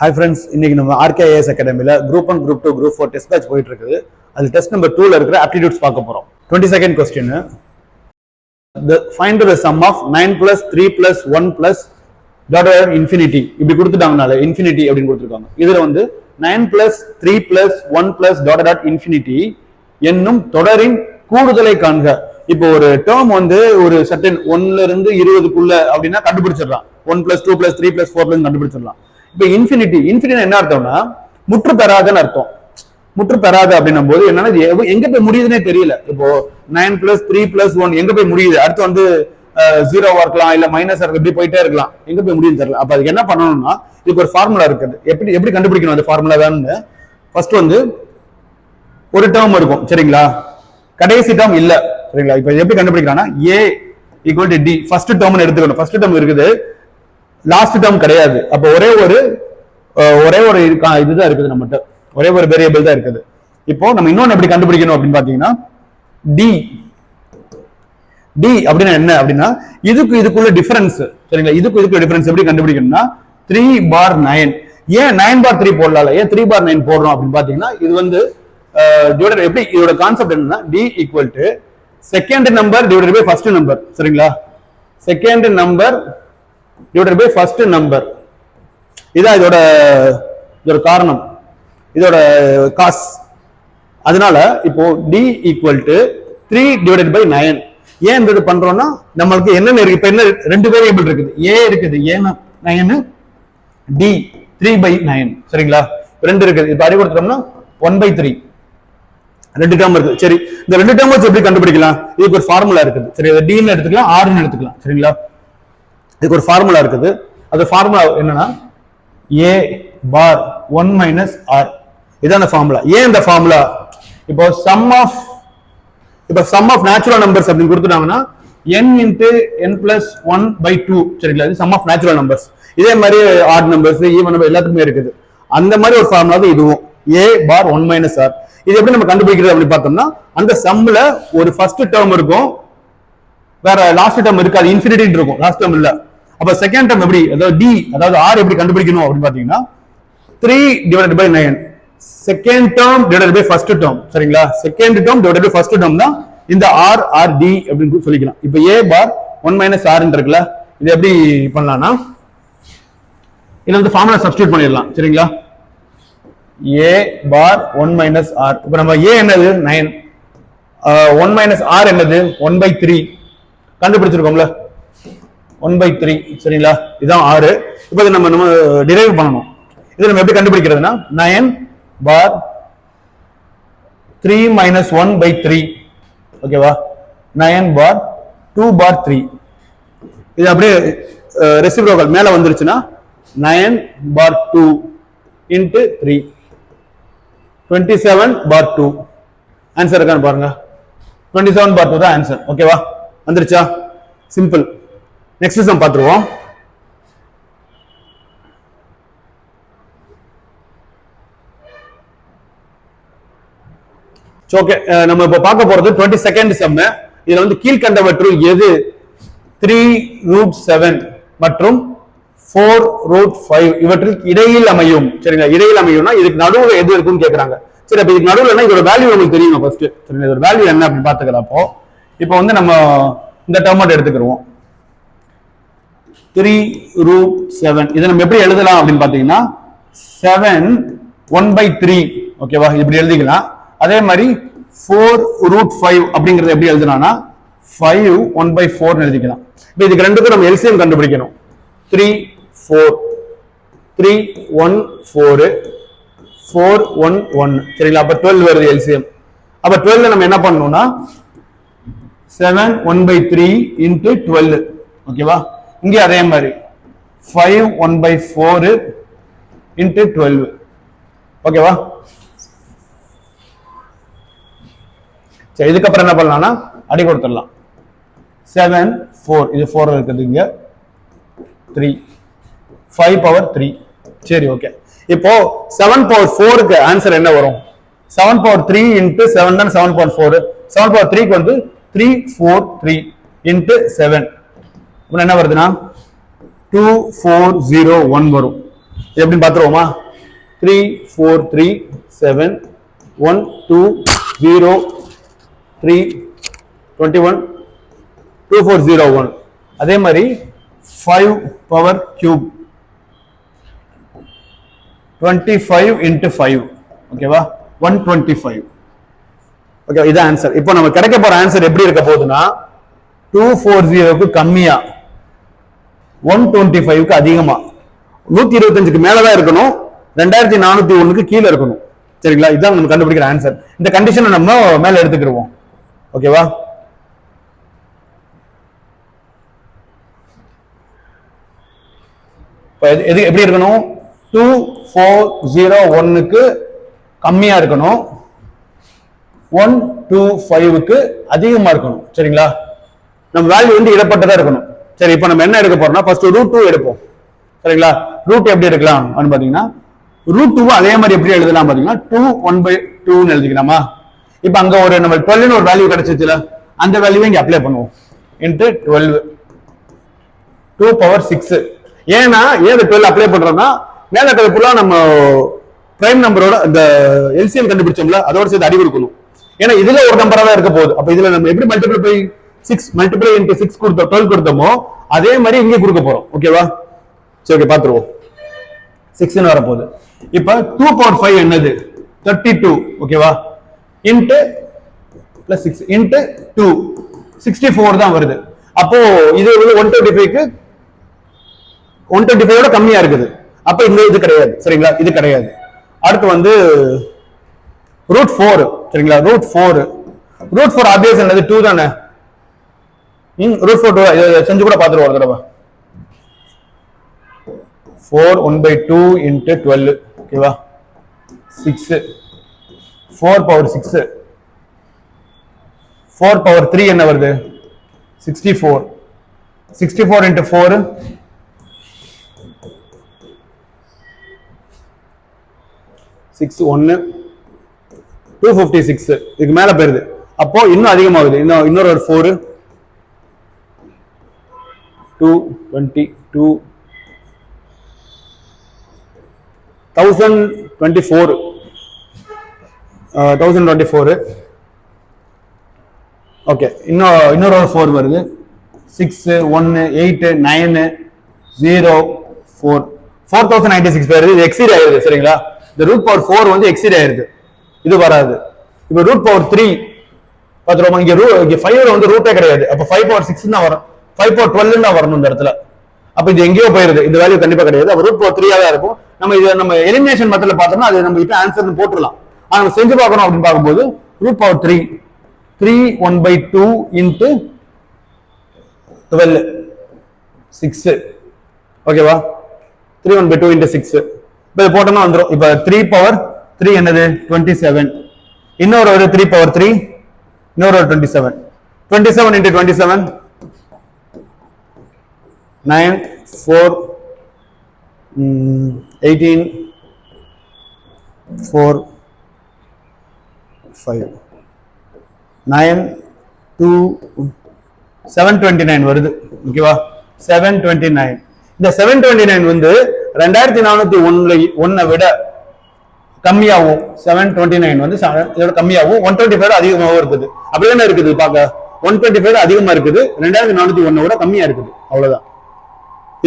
Hi friends, இன்னைக்கு நம்ம RKIS அகாடமில group 1 group 2 group 4 test batch போயிட்டு இருக்குது. அது டெஸ்ட் நம்பர் 2ல இருக்கிற ஆப்டிட்யூட்ஸ் பார்க்க போறோம். 22nd question. Find the sum of 9 plus 3 plus 1 plus infinity. இப்படி கொடுத்துட்டாங்கனால infinity அப்படினு கொடுத்திருக்காங்க. இதுல வந்து 9 plus 3 plus 1 plus infinity என்னும் தொடரின் கூடுதலை காண்க. இப்போ ஒரு டேர்ம் வந்து ஒரு சர்டன் 1ல இருந்து 20க்குள்ள அப்படினா கண்டுபிடிச்சிடலாம். 1 plus 2 plus 3 plus 4 ல கண்டுபிடிச்சிடலாம். இப்போ இன்ஃபினிட்டி என்ன அர்த்தம்னா முற்று பெறாதன்னு அர்த்தம். முற்று பெறாத அப்படின்னும் போது என்னன்னா எங்க போய் முடியுதுன்னே தெரியல. இப்போ 9 plus 3 plus 1 எங்க போய் முடியுது, அடுத்து வந்து 0 இருக்கலாம், இல்ல மைனஸ் இப்படி போயிட்டே இருக்கலாம், எங்க போய் முடியுதுன்னு தெரியல. அப்ப அதுக்கு என்ன பண்ணணும்னா இதுக்கு ஒரு ஃபார்முலா இருக்குது. எப்படி கண்டுபிடிக்கணும் அந்த ஃபார்முலா வேணும்னு ஃபர்ஸ்ட் வந்து ஒரு டேர்ம் இருக்கும் சரிங்களா, கடைசி டேர்ம் இல்ல சரிங்களா. இப்ப எப்படி கண்டுபிடிக்கிறான்னா a equal to d first டேர்ம்னு எடுத்துக்கணும். ஃபர்ஸ்ட் டேர்ம் இருக்குது, லாஸ்ட் டேர்ம் கிடையாது. அப்ப ஒரே ஒரு இதுதான் இருக்குது, நம்மகிட்ட ஒரே ஒரு வேரியபிள் தான் இருக்குது. இப்போ நம்ம இன்னொன்னு எப்படி கண்டுபிடிக்கணும் அப்படின்னு பாத்தீங்கன்னா டி அப்படின்னா என்ன அப்படின்னா இதுக்குள்ள டிஃபரன்ஸ் சரிங்களா. இதுக்குள்ள டிஃபரன்ஸ் எப்படி கண்டுபிடிக்கணும்னா 3/9. ஏன் 9/3 போடலாம், ஏன் 3/9 போடுறோம் அப்படின்னு பாத்தீங்கன்னா இது வந்து எப்படி இதோட கான்செப்ட் என்னன்னா d equal to second number divided by first number சரிங்களா. Second number divided by first number. இதான் இதோட காரணம், இதோட காஸ். அதனால இப்போ d equal to 3 divided by 9. ஏன் இது பண்றோம்னா நம்மளுக்கு என்னென்ன இருக்கு, இப்ப என்ன ரெண்டு வேரியபிள் இருக்குது, a இருக்குது, a 9, d 3/9 சரிங்களா. ரெண்டு இருக்குது. இப்ப அடி கொடுத்தோம்னா 1/3 ரெண்டு டேர்ம் இருக்கு. சரி, இந்த ரெண்டு டேர்ம் வச்சு எப்படி கண்டுபிடிக்கலாம், இதுக்கு ஒரு ஃபார்முலா இருக்குது சரி. அதை d ன்னு எடுத்துக்கலாம், r ன்னு எடுத்துக்கலாம் சரிங்களா. இதுக்கு ஒரு ஃபார்முலா இருக்குது. அது ஃபார்முலா என்னன்னா a bar 1 minus r. இதான் ஃபார்முலா. ஏன் இந்த ஃபார்முலா, இப்போ சம் ஆஃப் நேச்சுரல் நம்பர்ஸ் அப்படின்னு கொடுத்துட்டாங்கன்னா n into n plus 1/2 சரிங்களா. இது சம் ஆஃப் நேச்சுரல் நம்பர்ஸ். இதே மாதிரி ஆட் நம்பர்ஸ், ஈவன் நம்பர் எல்லாத்துக்குமே இருக்குது. அந்த மாதிரி ஒரு ஃபார்முலா தான் இதுவும், a bar 1 minus r. இது எப்படி நம்ம கண்டுபிடிக்கிறது அப்படி பார்த்தோம்னா அந்த சம்ல ஒரு ஃபர்ஸ்ட் டேர்ம் இருக்கும், வேற லாஸ்ட் டேர்ம் இருக்காது, இன்ஃபினிட்டி இருக்கும், லாஸ்ட் டேர்ம் இல்ல. அப்ப செகண்ட் டேர்ம் எப்படி, அதாவது d அதாவது r எப்படி கண்டுபிடிக்கணும் அப்படின்னு பாத்தீங்கன்னா 3 divided by 9 second term divided by first term சரிங்களா. Second term divided by first term தான் இந்த r d அப்படின்னு சொல்லிக்கலாம். இப்போ a bar 1 minus r இருக்குல்ல, இது எப்படி பண்ணலாம்னா இதுல வந்து ஃபார்முலா சப்ஸ்டிட்யூட் பண்ணிடலாம் சரிங்களா. a bar 1 minus r. இப்போ நம்ம a என்னது 9, 1 minus r என்னது 1/3 கண்டுபிடிச்சிருக்கோம்ல, 1/3 சரிங்களா. இதான் 6. இப்போ இதை நம்ம டிரைவ் பண்ணணும். இதை நம்ம எப்படி கண்டுபிடிக்கிறதுனா 9 bar 3 minus 1/3 ஓகேவா. 9 bar 2/3. இது அப்படியே ரெசிப்ரோக்கல் மேல வந்துருச்சுன்னா 9 bar 2 into 3 27/2. ஆன்சர் இருக்கான்னு பாருங்க. 27/2 தான் ஆன்சர். ஓகேவா, வந்துருச்சா, சிம்பிள். நெக்ஸ்ட் சம் பார்த்துருவோம். ஓகே, நம்ம இப்ப பார்க்க போறது 22nd சம். இதுல வந்து கீழ்கண்டவற்றுள் எது 3√7 மற்றும் 4√5 இவற்றில் இடையில் அமையும் சரிங்களா. இடையில் அமையும்னா இதுக்கு நடுவுல எது இருக்குன்னு கேக்குறாங்க. சரி, அப்ப இதுக்கு நடுவுல இதோட வேல்யூ உங்களுக்கு தெரியும் ஃபர்ஸ்ட் சரிங்களா. இதோட வேல்யூ என்ன அப்படின்னு பாத்துக்கிறப்போ இப்போ வந்து நம்ம இந்த டேர்ம் எடுத்துக்கிறோம் 3√7. இதை நம்ம எப்படி எழுதலாம் அப்படின்னு பாத்தீங்கன்னா 7 1/3 ஓகேவா, இப்படி எழுதிக்கலாம். அதே மாதிரி 4√5 அப்படிங்கறது எப்படி எழுதலாம்னா 5 1/4 எழுதிக்கலாம். இப்போ இதுக்கு ரெண்டுக்கும் நம்ம எல்சிஎம் கண்டுபிடிக்கணும். 3 4 3 1 4 4 1 1 சரிங்களா. அப்ப 12 வருது எல்சிஎம். அப்ப 12 நம்ம என்ன பண்ணணும்னா 7 1/3 into 12 ஓகேவா. இங்க அதே மாதிரி 5 1/4 into 12 ஓகேவா. சரி, இதுக்கப்புறம் என்ன பண்ணலாம்னா அடி கொடுத்துடலாம். 7 4 இது 4 இருக்குது, இங்க 3 5 power 3 சரி ஓகே. இப்போ 7 power 4க்கு ஆன்சர் என்ன வரும், 7 power 3 into 7 தான் 7 power 4. 7 power 3க்கு வந்து 343 into 7 என்ன வருதுன்னா 2401 வரும். எப்படின்னு பார்த்துருவோமா? 3 4 3 7 1 2 0 3 21 2 4 0 1. அதே மாதிரி 5 பவர் கியூப் 25 into 5. ஓகேவா? 125. ஓகே, இது ஆன்சர். இப்போ நம்ம கிடைக்க போற ஆன்சர் எப்படி இருக்க போகுதுன்னா 240க்கு கம்மியா 125க்கு அதிகமா 125க்கு மேலதான் இருக்கணும், 2401க்கு கீழே இருக்கணும். சரிங்களா? இதுதான் நம்ம கண்டுபிடிக்கிற ஆன்சர். இந்த கண்டிஷனை நம்ம மேல எடுத்துக்கிடுவோம். ஓகேவா? எப்படி இருக்கணும்? 2401க்கு கம்மியா இருக்கணும், 125க்கு அதிகமா இருக்கணும். சரிங்களா? நம்ம வேல்யூ வந்து இடப்பட்டதா இருக்கணும். சரி, இப்போ நம்ம என்ன எடுக்க போறோம்னா ஃபர்ஸ்ட் ரூட் 2 எடுப்போம். சரிங்களா? ரூட் எப்படி எடுக்கலாம் அப்படின்னு பாத்தீங்கன்னா ரூட் 2 அதே மாதிரி எப்படி எழுதலாம் பாத்தீங்கன்னா 2 1/2 எழுதிக்கலாமா? இப்போ அங்க ஒரு நம்ம 12 ஒரு வேல்யூ கிடைச்சிச்சுல, அந்த வேல்யூவை இங்க அப்ளை பண்ணுவோம். Into 12 2 power 6. ஏன்னா ஏன் 12 அப்ளை பண்றோம்னா மேல இருக்கிறதுக்குள்ள நம்ம பிரைம் நம்பரோட இந்த எல்சிஎம் கண்டுபிடிச்சோம்ல, அதோட சேர்த்து அடி கொடுக்கணும். ஏன்னா இதுல ஒரு நம்பரா தான் இருக்க போகுது. அப்ப இதுல நம்ம எப்படி மல்டிப்ளை 6 மல்டிப்ளை இன்டு 6 கொடுத்தோம் 12 கொடுத்தோமோ அதே மாதிரி இங்கே கொடுக்க போறோம். ஓகேவா? சரி, ஓகே, பாத்துருவோம். 6 வர போகுது. இப்ப 2 பவர் 5 என்னது? 32. ஓகேவா? இன்டு பிளஸ் 6 இன்டு 2 64 தான் வருது. அப்போ இது 125க்கு 125 கம்மியா இருக்குது. அப்ப இந்த இது கிடையாது. சரிங்களா? இது கிடையாது. அடுத்து வந்து ரூட் 4. சரிங்களா? ரூட் 4 ஆப்வியஸ் என்னது? 2 தானே. ரூட் 4 செஞ்சு கூட பாத்துருவோம் ஒரு தடவை. 4 1/2 into 12. ஓகேவா? 6 4 பவர் 6 4 பவர் 3 என்ன வருது? 64 64 into 4 6 1 256. இதுக்கு மேல போயிருது. அப்போ இன்னும் அதிகமாகுது. இன்னொரு ஒரு 4 222 1024 1024. ஓகே, இன்னொரு 4 வருது. 6 1 8 9 0 4 4096 பேர். இது எக்ஸீட் ஆயிருது. சரிங்களா? இந்த ரூட் பவர் 4 வந்து எக்ஸீட் ஆயிருது, இது வராது. இப்போ ரூட் பவர் 3 பாத்துருவோமா? இங்க 5 வந்து ரூட்டே கிடையாது. அப்ப 5 பவர் 6 தான் வரும், 5 பவர் 12 தான் வரணும் இந்த இடத்துல. அப்ப இது எங்கேயோ போயிருது, இந்த வேல்யூ கண்டிப்பா கிடையாது. அப்ப ரூட் பவர் 3 தான் இருக்கும். நம்ம எலிமினேஷன் மெத்தட்ல பார்த்தோம்னா அது நம்ம இப்ப ஆன்சர் போட்டுடலாம். ஆனா செஞ்சு பார்க்கணும் அப்படின்னு பார்க்கும்போது ரூட் பவர் 3 1/2 into 12 6. ஓகேவா? 3 1/2 into 6. இப்ப போட்டோம்னா வந்துடும். இப்ப 3 பவர் 3 என்னது? 27. இன்னொரு 3 பவர் 3 இன்னொரு 27. 27 into 27 9 4 18 4 5 9 2 729 வருது. ஓகேவா? 729. இந்த 729 வந்து 2401 விட கம்மியாகும். 729 வந்து இதோட கம்மியாகும். 125 அதிகமாகவும் இருக்குது. அப்படிதானே இருக்குது பாக்க? 125 அதிகமா இருக்குது, 2401 விட கம்மியா இருக்குது. அவ்வளவுதான்.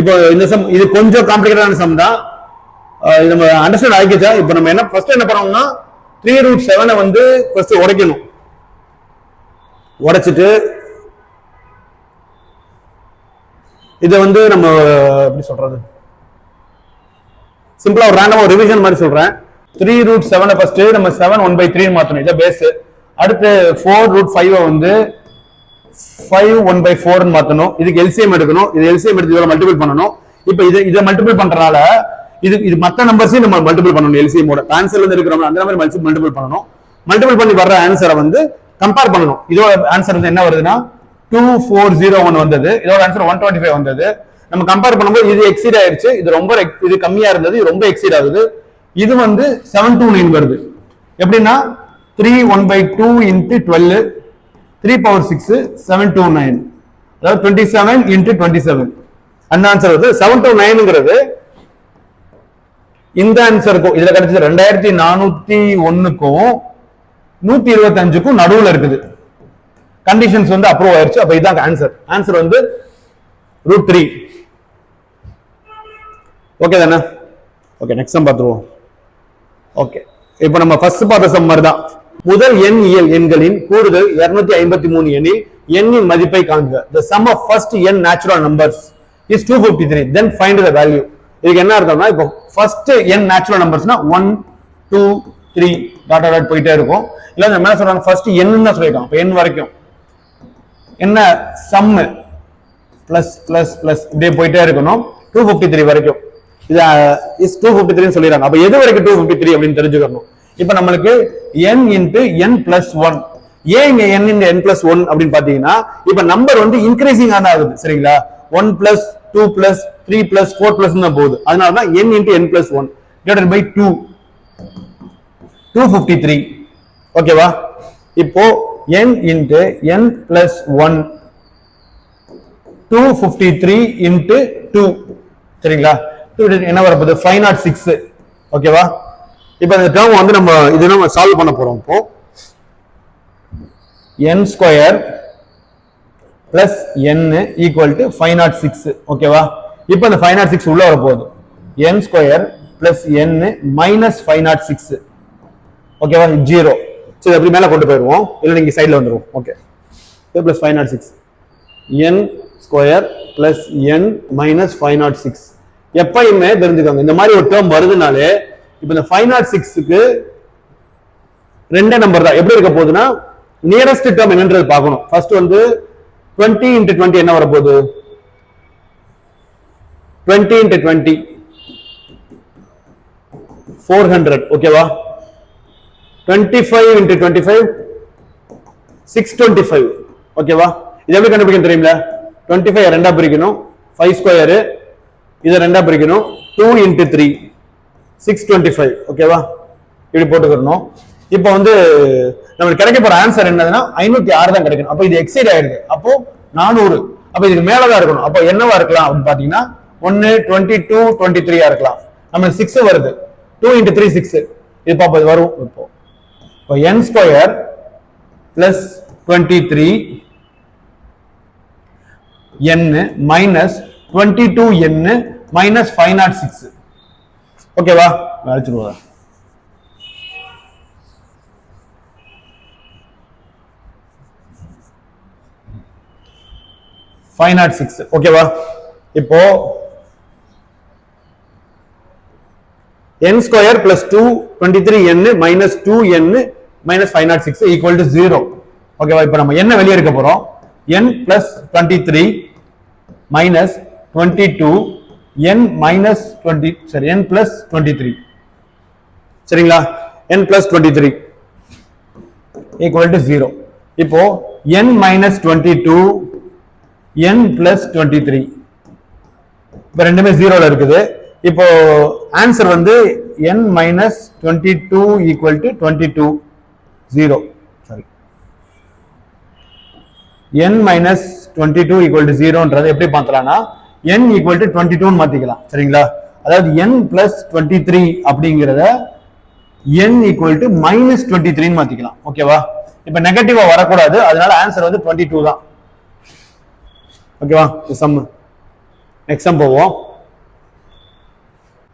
இப்போ இந்த சம் இது கொஞ்சம் காம்ப்ளிகேட்டான சம் தான். இது நம்ம அண்டர்ஸ்டாண்ட் ஆகிச்சா? இப்போ நம்ம என்ன ஃபர்ஸ்ட் என்ன பண்ணோம்னா 3√7 வந்து ஃபர்ஸ்ட் உடைக்கணும். உடைச்சிட்டு இதை வந்து நம்ம எப்படி சொல்றது, சிம்பிளா ஒரு ரேண்டமா ரிவிஷன் மாதிரி சொல்றேன். 3√7 ஃபர்ஸ்ட் நம்ம 7 1/3 மாத்தணும், இத பேஸ். அடுத்து 4√5 வந்து 5 1/4 மாத்தணும். இதுக்கு எல்சிஎம் எடுக்கணும். இது எல்சிஎம் எடுத்து இதோட மல்டிபிள் பண்ணணும். இப்போ இதை மல்டிபிள் பண்றனால இது மற்ற நம்பர்ஸையும் நம்ம மல்டிபிள் பண்ணணும். எல்சிஎமோட ஆன்சர்ல இருந்து இருக்கிறோம் அந்த மாதிரி மல்டிபிள் பண்ணணும். மல்டிபிள் பண்ணி வர்ற ஆன்சரை வந்து கம்பேர் பண்ணணும். இதோட ஆன்சர் வந்து என்ன வருதுன்னா 2401 வந்தது, இதோட ஆன்சர் 125 வந்தது. நம்ம கம்பேர் பண்ணும்போது இது எக்ஸீட் ஆயிருச்சு, இது கம்மியா இருந்தது, இது ரொம்ப எக்ஸீட் ஆகுது. இது வந்து 729 வருது. எப்படின்னா 3 1/2 into 12 3 பவர் 6 729, அதாவது 27 into 27. அந்த ஆன்சர் வருது. 729ங்கிறது இந்த ஆன்சருக்கும் இதுல கிடைச்சது 2401க்கும் 125க்கும் நடுவுல இருக்குது. கண்டிஷன்ஸ் வந்து அப்ரூவ் ஆயிருச்சு. அப்ப இதான் ஆன்சர். ஆன்சர் வந்து √3. ஓகே தானே? ஓகே, நெக்ஸ்ட் சம் பார்த்துருவோம். ஓகே, இப்போ நம்ம ஃபர்ஸ்ட் பார்த்த சம் மாதிரி தான். முதல் எண் இயல் எண்களின் கூடுதல் 253 எண்ணில் எண்ணின் மதிப்பை காண்க. The sum of first n natural numbers is 253. Then find the value. இதுக்கு என்ன அர்த்தம்னா, இப்போ first n natural numbersனா 1 2 3 dot dot போயிட்டே இருக்கும். இல்ல நம்ம என்ன சொல்றாங்க, ஃபர்ஸ்ட் n ன்னு சொல்லிருக்காங்க. அப்ப n வரைக்கும் என்ன சம் பிளஸ் பிளஸ் பிளஸ் இப்படியே போயிட்டே இருக்கணும் 253 வரைக்கும். இது இஸ் 253 ன்னு சொல்லிடுறாங்க. அப்ப எது வரைக்கும் 253 அப்படின்னு தெரிஞ்சுக்கணும். இப்ப நம்மளுக்கு n into n plus 1. ஏன் இங்க n into n plus 1 அப்படின்னு பாத்தீங்கன்னா, இப்ப நம்பர் வந்து இன்க்ரீசிங் ஆகுது. சரிங்களா? 1 plus 2 plus 3 plus 4 plus தான் போகுது. அதனாலதான் n into n plus 1 divided by 2 253. ஓகேவா? இப்போ n into n plus 1 253 into 2. சரிங்களா? என்ன வரப்போகுது? 506. ஓகேவா? இப்ப இந்த டேர்ம் வந்து நம்ம இது நம்ம சால்வ் பண்ண போறோம். இப்போ n square plus n equal to 506. ஓகேவா? இப்போ இந்த 506 உள்ள வர போகுது. n square plus n minus 506. ஓகேவா? 0. சரி, அப்படி மேல கொண்டு போயிடுவோம். இல்ல நீங்க சைட்ல வந்துருவோம். Okay, plus 506 n square plus n minus 506. எப்பயுமே தெரிஞ்சுக்கோங்க, இந்த மாதிரி ஒரு டேர்ம் வருதுனாலே இப்ப இந்த 506க்கு ரெண்டே நம்பர் தான். எப்படி இருக்க போகுதுன்னா, நியரஸ்ட் டேர்ம் என்னன்றது பார்க்கணும். ஃபர்ஸ்ட் வந்து 20 into 20 என்ன வர போகுது? 20 into 20 400. ஓகேவா? 25 into 25 625. ஓகேவா? இது எப்படி கண்டுபிடிக்கணும் தெரியுமில? 25 ரெண்டா பிரிக்கணும், 5 ஸ்கொயர் இதை ரெண்டா பிரிக்கணும், 2 into 3 625. ஓகேவா? இப்படி போட்டுக்கணும். இப்போ வந்து நமக்கு கிடைக்க போற ஆன்சர் என்னதுன்னா 506 தான் கிடைக்கணும். அப்போ இது எக்ஸீட் ஆயிடுது. அப்போ 400. அப்போ இதுக்கு மேலதான் இருக்கணும். அப்போ என்னவா இருக்கலாம் அப்படின்னு பாத்தீங்கன்னா 1 22 23 இருக்கலாம். நமக்கு 6 வருது. 2 into 3 6. இது பாப்பா இது வரும். இப்போ n square plus 23 n minus 22 n minus 506. ஓகேவா? அழைச்சிருவா. ஓகேவா? இப்போ n square plus 223n minus 2n minus 506 equal to 0. ஓகேவா? இப்போ நம்ம என்ன வெளியே எடுக்க போறோம்? n plus 23 minus 22 n minus 20 சரி n பிளஸ் 23. சரிங்களா? n plus 23 equal to 0. இப்போ n மைனஸ் 22 n பிளஸ் 23 இப்போ ரெண்டுமே 0ல இருக்குது. இப்போ ஆன்சர் வந்து n minus 22 equal to 22 0. Sorry, n minus 22 equal to 0ன்றது எப்படி பார்த்தலாம்னா n ஈக்குவல் டு 22 மாத்திக்கலாம். சரிங்களா? அதாவது n பிளஸ் 23 அப்படிங்கிறத n ஈக்குவல் டு மைனஸ் 23 மாத்திக்கலாம். ஓகேவா? இப்ப நெகட்டிவா வரக்கூடாது. அதனால ஆன்சர் வந்து 22 தான். ஓகேவா? சம் நெக்ஸ்ட் சம் போவோம்.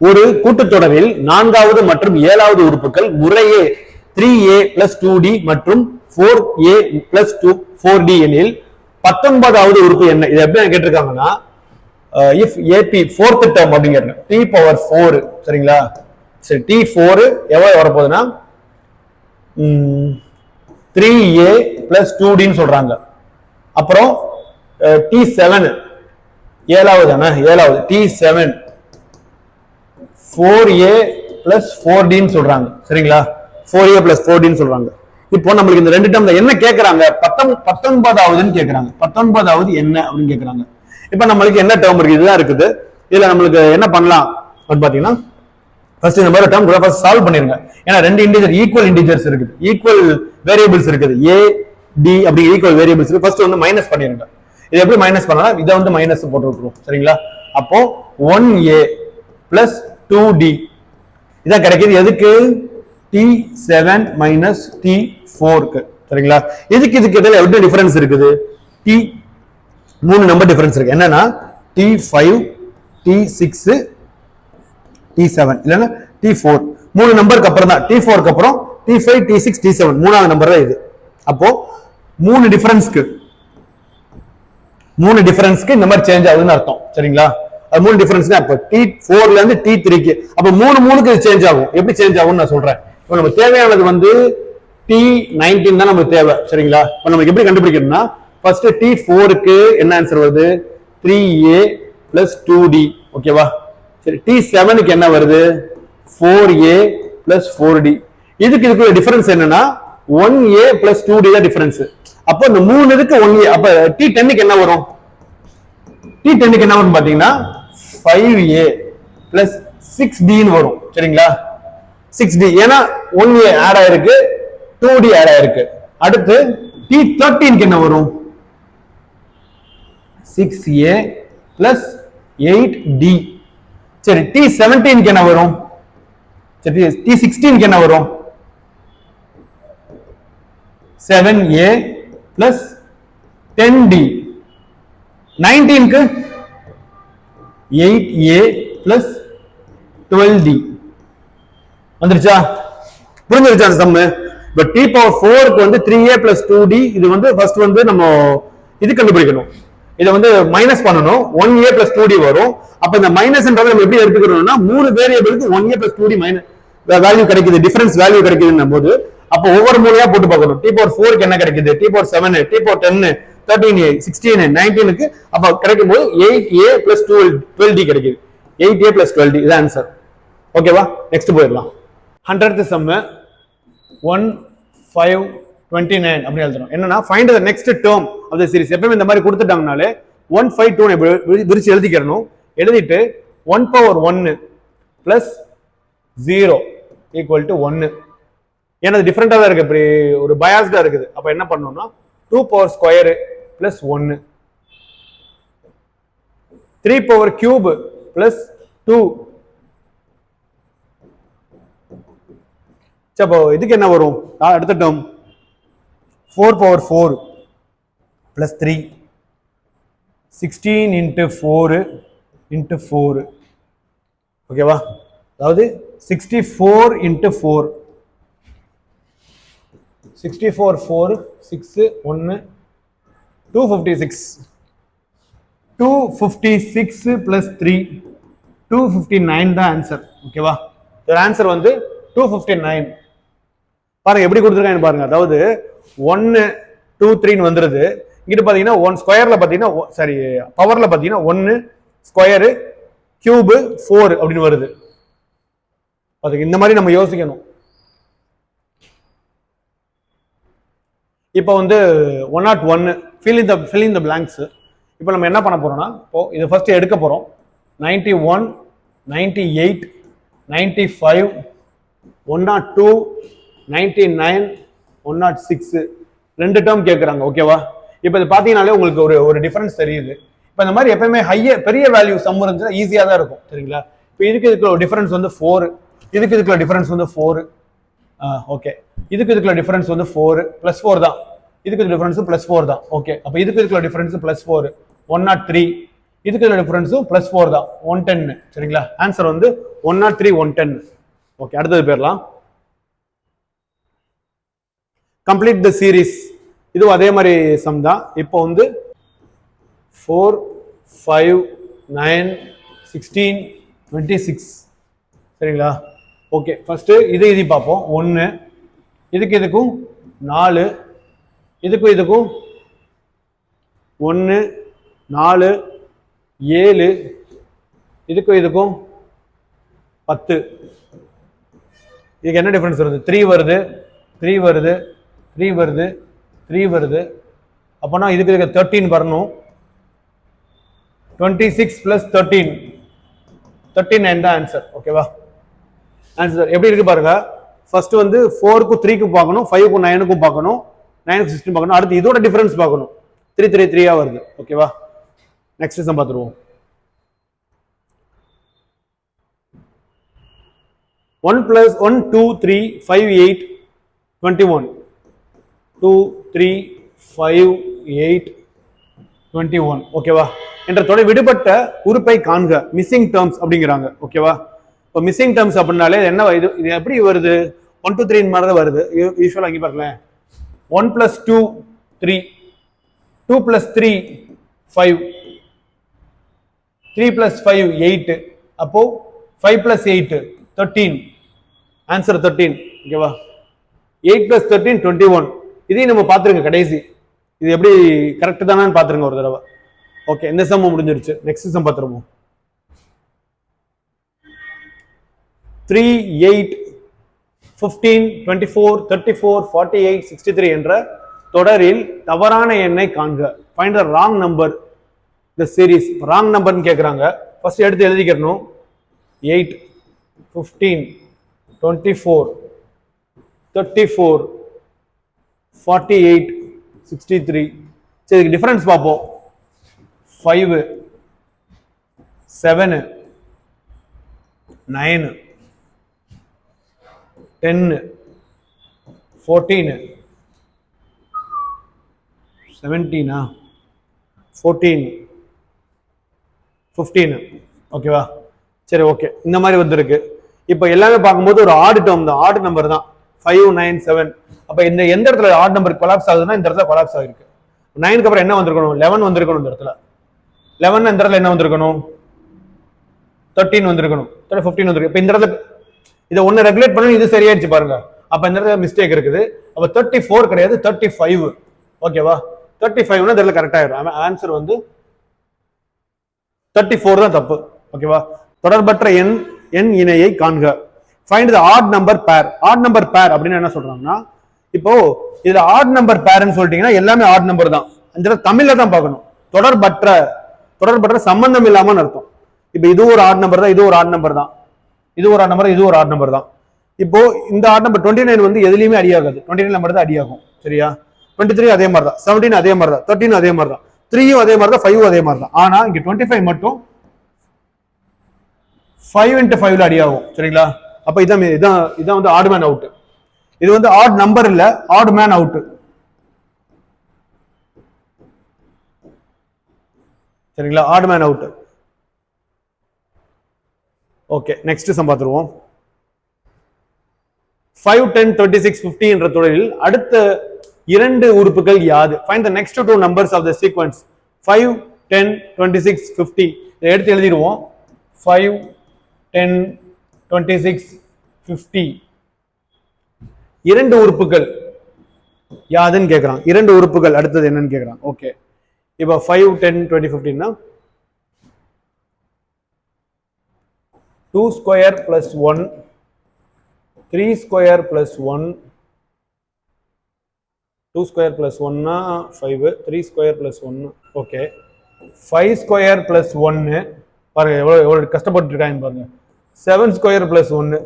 ஒரு கூட்டுத்தொடரில் 4வது மற்றும் 7வது உறுப்புகள் முறையே 3a plus 2d மற்றும் 4a plus 4d எனில் 19வது உறுப்பு என்ன? இது எப்படி கேட்டிருக்காங்கன்னா, if ap fourth term அப்படிங்கிறது t power 4. சரிங்களா? சரி, t4 எவ்வளவு வரப்போகுதுன்னா 3a plus 2d ன்னு சொல்றாங்க. அப்புறம் t7 ஏழாவது t7 4a plus 4d ன்னு சொல்றாங்க. சரிங்களா? 4a plus 4d ன்னு சொல்றாங்க. இப்போ நம்மளுக்கு இந்த ரெண்டு டேர்ம்ல என்ன கேக்குறாங்க? 19வதுன்னு கேக்குறாங்க. 19வது என்ன அப்படின்னு கேக்குறாங்க. இப்ப நம்மளுக்கு என்ன டேர்ம் இருக்கு? இதுதான் இருக்குது. இதுல நம்மளுக்கு என்ன பண்ணலாம் அப்படின்னு பாத்தீங்கன்னா, ஃபர்ஸ்ட் இந்த மாதிரி டேர்ம் கூட ஃபர்ஸ்ட் சால்வ் பண்ணிருங்க. ஏன்னா ரெண்டு இன்டிஜர் ஈக்குவல் இன்டிஜர்ஸ் இருக்குது, ஈக்குவல் வேரியபிள்ஸ் இருக்குது, a d அப்படி ஈக்குவல் வேரியபிள்ஸ் இருக்கு. ஃபர்ஸ்ட் வந்து மைனஸ் பண்ணிருங்க. இது எப்படி மைனஸ் பண்ணலாம்? இதை வந்து மைனஸ் போட்டு விட்டுருவோம். சரிங்களா? அப்போ 1a plus 2d இதான் கிடைக்குது எதுக்கு T7 மைனஸ் T4க்கு. சரிங்களா? இதுக்கு இடையில எவ்வளவு டிஃபரன்ஸ் இருக்குது? மூணு நம்பர் டிஃபரன்ஸ் இருக்கு. என்னன்னா T5, T6, T7 இல்லைன்னா T4. மூணு நம்பருக்கு அப்புறம் தான் T4க்கு அப்புறம் T5, T6, T7 மூணாவது நம்பர் தான் இது. அப்போ மூணு டிஃபரன்ஸ்க்கு இந்த மாதிரி சேஞ்ச் ஆகுதுன்னு அர்த்தம். சரிங்களா? அது மூணு டிஃபரன்ஸ். அப்ப T4ல இருந்து T3க்கு அப்ப மூணுக்கு சேஞ்ச் ஆகும். எப்படி சேஞ்ச் ஆகும்னு நான் சொல்றேன். இப்போ நமக்கு தேவையானது வந்து T19 தான் நமக்கு தேவை. சரிங்களா? இப்போ நமக்கு எப்படி கண்டுபிடிக்கணும்னா ஃபர்ஸ்ட் T4க்கு என்ன ஆன்சர் வருது? 3A plus 2D. ஓகேவா? சரி, T7க்கு என்ன வருது? 4A plus 4D. இதுக்கு டிஃபரன்ஸ் என்னன்னா 1A plus 2D தான் டிஃபரன்ஸ். அப்போ இந்த மூணு இதுக்கு 1A. அப்ப T10க்கு என்ன வரும்? T10க்கு என்ன வரும் பாத்தீங்கன்னா 5A plus 6D ன்னு வரும். சரிங்களா? 6D ஏன்னா 1A ஆட் ஆயிருக்கு, 2D ஆட் ஆயிருக்கு. அடுத்து T13க்கு என்ன வரும்? 6A plus 8D. சரி, T17க்கு என்ன வரும்? சரி, T16க்கு என்ன வரும்? 7A plus 10D. 19க்கு 8A plus 12D. வந்துருச்சா? புரிஞ்சிருச்சா அந்த சம்? இப்ப T4க்கு வந்து 3A plus 2D. இது வந்து ஃபர்ஸ்ட் வந்து நம்ம இது கண்டுபிடிக்கணும். இதை வந்து மைனஸ் பண்ணணும். 1A plus 2D வரும். அப்ப இந்த மைனஸ்ன்றதை நம்ம எப்படி எடுத்துக்கிறோம்னா மூணு வேரியபிளுக்கு 1A plus 2D minus value கிடைக்குது, டிஃபரன்ஸ் வேல்யூ கிடைக்குதுன்னும் போது அப்போ ஒவ்வொரு மூலையா போட்டு பார்க்கணும். T4க்கு என்ன கிடைக்குது? T4 7, T4 10, 13A, 16, 19க்கு அப்ப கிடைக்கும் போது 8A plus 12D கிடைக்குது. 8A plus 12D இது ஆன்சர். ஓகேவா? நெக்ஸ்ட் போயிடலாம். 100th சம் 1529 அப்படி எழுதணும். என்னன்னா find the next term of the series. எப்பவுமே இந்த மாதிரி கொடுத்துட்டாங்கனாலே 152 விரிச்சு எழுதிக்கிறணும். எழுதிட்டு 1 power 1 plus 0 equal to 1. ஏன்னா டிஃபரெண்டா தான் இருக்கு, இப்படி ஒரு பயாஸ்டா இருக்குது. அப்ப என்ன பண்ணணும்னா 2 power square plus 1, 3 power cube plus 2. அப்போ இதுக்கு என்ன வரும்? அடுத்த term 4 power 4 plus 3, 16 into 4 into 4. ஓகேவா? அதாவது 64 into 4. 64 4 6 1 256. 256 plus 3 259 தான் ஆன்சர். ஓகேவா? இந்த ஆன்சர் வந்து 259. பாருங்க எப்படி கொடுத்துருக்காங்க பாருங்க. அதாவது 1 2 3 வந்துருது. இங்கிட்டு பாத்தீங்கன்னா 1 ஸ்கொயர்ல பாத்தீங்கன்னா சாரி பவர்ல பாத்தீங்கன்னா 1 ஸ்கொயர் கியூப் 4 அப்படின்னு வருது. அதுக்கு இந்த மாதிரி நம்ம யோசிக்கணும். இப்போ வந்து 101 fill in the blanks. இப்போ நம்ம என்ன பண்ண போறோம்னா இப்போ இது ஃபர்ஸ்ட் எடுக்க போறோம். 91 98 95 102 99 106 ரெண்டு டேர்ம் கேட்குறாங்க. ஓகேவா? இப்போ இது பார்த்தீங்கன்னாலே உங்களுக்கு ஒரு டிஃபரன்ஸ் தெரியுது. இப்போ இந்த மாதிரி எப்பவுமே பெரிய வேல்யூ சம் இருந்துச்சுன்னா ஈஸியாக தான் இருக்கும். சரிங்களா? இப்போ இதுக்கு டிஃபரன்ஸ் வந்து 4, இதுக்கு டிஃபரன்ஸ் வந்து 4. ஓகே, இதுக்கு டிஃபரன்ஸ் வந்து 4 + 4 தான். இதுக்கு டிஃபரன்ஸ் +4 தான். ஓகே, அப்போ இதுக்கு டிஃபரன்ஸ் +4 103. இதுக்கு டிஃபரன்ஸ் +4 தான் 110. சரிங்களா? ஆன்சர் வந்து 103 110. ஓகே, அடுத்தது போயிடலாம். Complete the series. இதுவும் அதே மாதிரி சம் தான். இப்போ வந்து 4 5 9 16 26. சரிங்களா? ஓகே, ஃபர்ஸ்ட் இது பார்ப்போம். 1 இதுக்கும் 4, இதுக்கும் 1 4 7, இதுக்கும் 10. இதுக்கு என்ன டிஃபரன்ஸ் வருது? 3 வருது, 3 வருது, 3 வருது, 3 வருது. அப்போனா இதுக்கு 13 வரணும். 26 + 13 39 தான் ஆன்சர். ஓகேவா? ஆன்சர் எப்படி இருக்கு பாருங்க. ஃபர்ஸ்ட் வந்து 4க்கும் 3க்கும் பார்க்கணும், 5க்கும் 9க்கும் பார்க்கணும், 9க்கு 16 பார்க்கணும். அடுத்து இதோட டிஃபரன்ஸ் பார்க்கணும். 3 3 3 வருது. ஓகேவா? நெக்ஸ்ட் சம் பார்த்துருவோம். 1 plus 1 2 3 5 8 21 2 3 5 8 21 ஓகேவா என்ற தொடர் விடுபட்ட உறுப்பை காண்க மிஸ்ஸிங் டேர்ம்ஸ் அப்படிங்கிறாங்க ஓகேவா இப்போ மிஸ்ஸிங் டேர்ம்ஸ் அப்படின்னாலே என்ன இது எப்படி வருது 1 2 3 மாதிரி தான் வருது யூஸ்வலா இங்க பாருங்களேன் 1 plus 2 3 2 plus 3 5 3 plus 5 8 அப்போ 5 plus 8 13 ஆன்சர் 13 ஓகேவா 8 plus 13 21 இதையும் நம்ம பார்த்துருங்க கடைசி இது எப்படி கரெக்ட் தானு பார்த்துருங்க ஒரு தடவை ஓகே இந்த சம் முடிஞ்சிருச்சு நெக்ஸ்ட் சம் பார்த்துருவோம் 3 8 15 24 34 48 63 என்ற தொடரில் தவறான எண்ணை காண்க find the wrong number the series wrong நம்பர்னு கேட்குறாங்க ஃபர்ஸ்ட் எடுத்து எழுதிக்கிறணும் 8 15 24 34 48 63 சரி இதுக்கு டிஃபரன்ஸ் பார்ப்போம் 5 7 9 10 14 17 14 15 ஓகேவா சரி ஓகே இந்த மாதிரி வந்திருக்கு இப்போ எல்லாமே பார்க்கும்போது ஒரு ஆட் டேர்ம் தான் ஆட் நம்பர் தான் 5 9 7 அப்ப இந்த எந்த இடத்துல ஆட் நம்பர் கொலாப்ஸ் ஆகுதுன்னா இந்த இடத்துல கொலாப்ஸ் ஆகிருக்கு 9க்கு அப்புறம் என்ன வந்திருக்கணும் 11 வந்திருக்கணும் இந்த இடத்துல 11 இந்த இடத்துல என்ன வந்திருக்கணும் 13 வந்திருக்கணும் 15 வந்திருக்கு இப்போ இந்த இடத்துல இதை ஒன்னு ரெகுலேட் பண்ணணும் இது சரியாயிடுச்சு பாருங்க அப்ப இந்த இடத்துல மிஸ்டேக் இருக்குது அப்ப 34 கிடையாது 35 ஓகேவா 35 இந்த இடத்துல கரெக்ட் ஆயிடும் ஆன்சர் வந்து 34 தான் தப்பு ஓகேவா தொடர்பற்ற எண் இணையை காண்க ஃபைண்ட் தி ஆட் நம்பர் பேர் ஆட் நம்பர் பேர் அப்படின்னு என்ன சொல்றாங்கன்னா இப்போ இதுல ஆட் நம்பர் பேர்னு சொல்லிட்டீங்கன்னா எல்லாமே ஆட் நம்பர் தான் இந்த தமிழ்ல தான் பார்க்கணும் தொடர்பற்ற சம்பந்தம் இல்லாமன்னு அர்த்தம் இப்போ இது ஒரு ஆட் நம்பர் தான் இது ஒரு ஆட் நம்பர் தான் இது ஒரு ஆட் நம்பர் இது ஒரு ஆட் நம்பர் தான் இப்போ இந்த ஆட் நம்பர் 29 வந்து எதுலயுமே அடி ஆகாது 29 நம்பர் தான் அடி ஆகும் சரியா 23 அதே மாதிரி தான் 17 அதே மாதிரி தான் 13 அதே மாதிரி தான் 3யும் அதே மாதிரி தான் 5ம் அதே மாதிரி தான் ஆனா இங்க 25 மட்டும் 5 into 5ல அடி ஆகும் சரிங்களா அப்ப இதான் வந்து ஆட் மேன் அவுட் இது வந்து ஆட் நம்பர் இல்ல ஆட் மேன் அவுட் சரிங்களா odd man out okay next sum பார்த்துருவோம் 5 10 36 50 என்ற தொடரில் அடுத்த இரண்டு உறுப்புகள் யாது find the next two numbers of the sequence 5 10 26 50 இதை எடுத்து எழுதிடுவோம் 5 10 26 50 இரண்டு உறுப்புகள் யாதுன்னு கேட்கறான் இரண்டு உறுப்புகள் அடுத்தது என்னன்னு கேட்கறான் ஓகே இப்போ 5 10 20 50 னா 2 square plus 1 3 square plus 1 2 square plus 1 னா 5 3 square plus 1 okay 5 square plus 1 பாருங்க எவ்வளவு கஷ்டப்பட்டு இருக்காங்க பாருங்க 7 square plus 1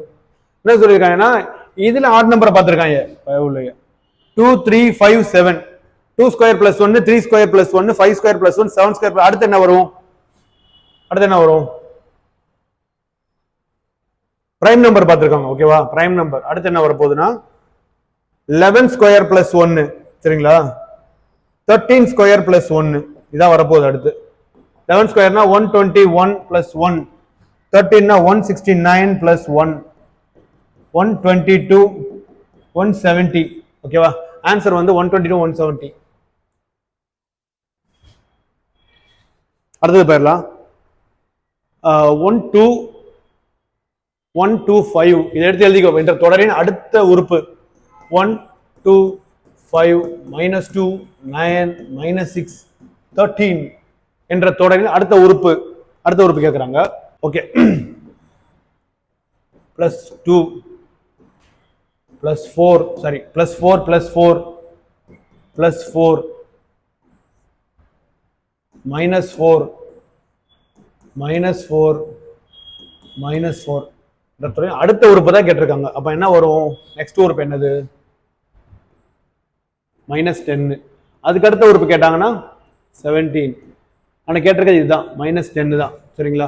என்ன சொல்லிருக்காங்கன்னா இதுல ஆட் நம்பரை பார்த்திருக்காங்க 2 3 5 7 2 square plus 1 3 square plus 1 5 square plus 1 7 square அடுத்து என்ன வரும் பிரைம் நம்பர் பார்த்திருக்காங்க ஓகேவா பிரைம் நம்பர் அடுத்து என்ன வர போகுதுன்னா 11 ஸ்கொயர் பிளஸ் 1 சரிங்களா 13 ஸ்கொயர் பிளஸ் 1 இதான் வரப்போகுது அடுத்து 11 ஸ்கொயர்னா 121 பிளஸ் 1 13 169 பிளஸ் 1 122 170 ஓகேவா ஆன்சர் வந்து 122 170 அடுத்தது போயிடலாம் 125 இதை எடுத்து எழுதிக்கோ என்ற தொடரின் அடுத்த உறுப்பு 125 -2 9 -6 13 என்ற தொடரின் அடுத்த உறுப்பு கேட்கிறாங்க ஓகே +2 +4 சாரி +4 +4 +4 -4 -4 அடுத்த உறுப்பு தான் கேட்டிருக்காங்க அப்ப என்ன வரும் நெக்ஸ்ட் உறுப்பு என்னது -10 அதுக்கு அடுத்த உறுப்பு கேட்டாங்கன்னா 17 ஆனா கேட்டிருக்கிறது இதுதான் -10 தான் சரிங்களா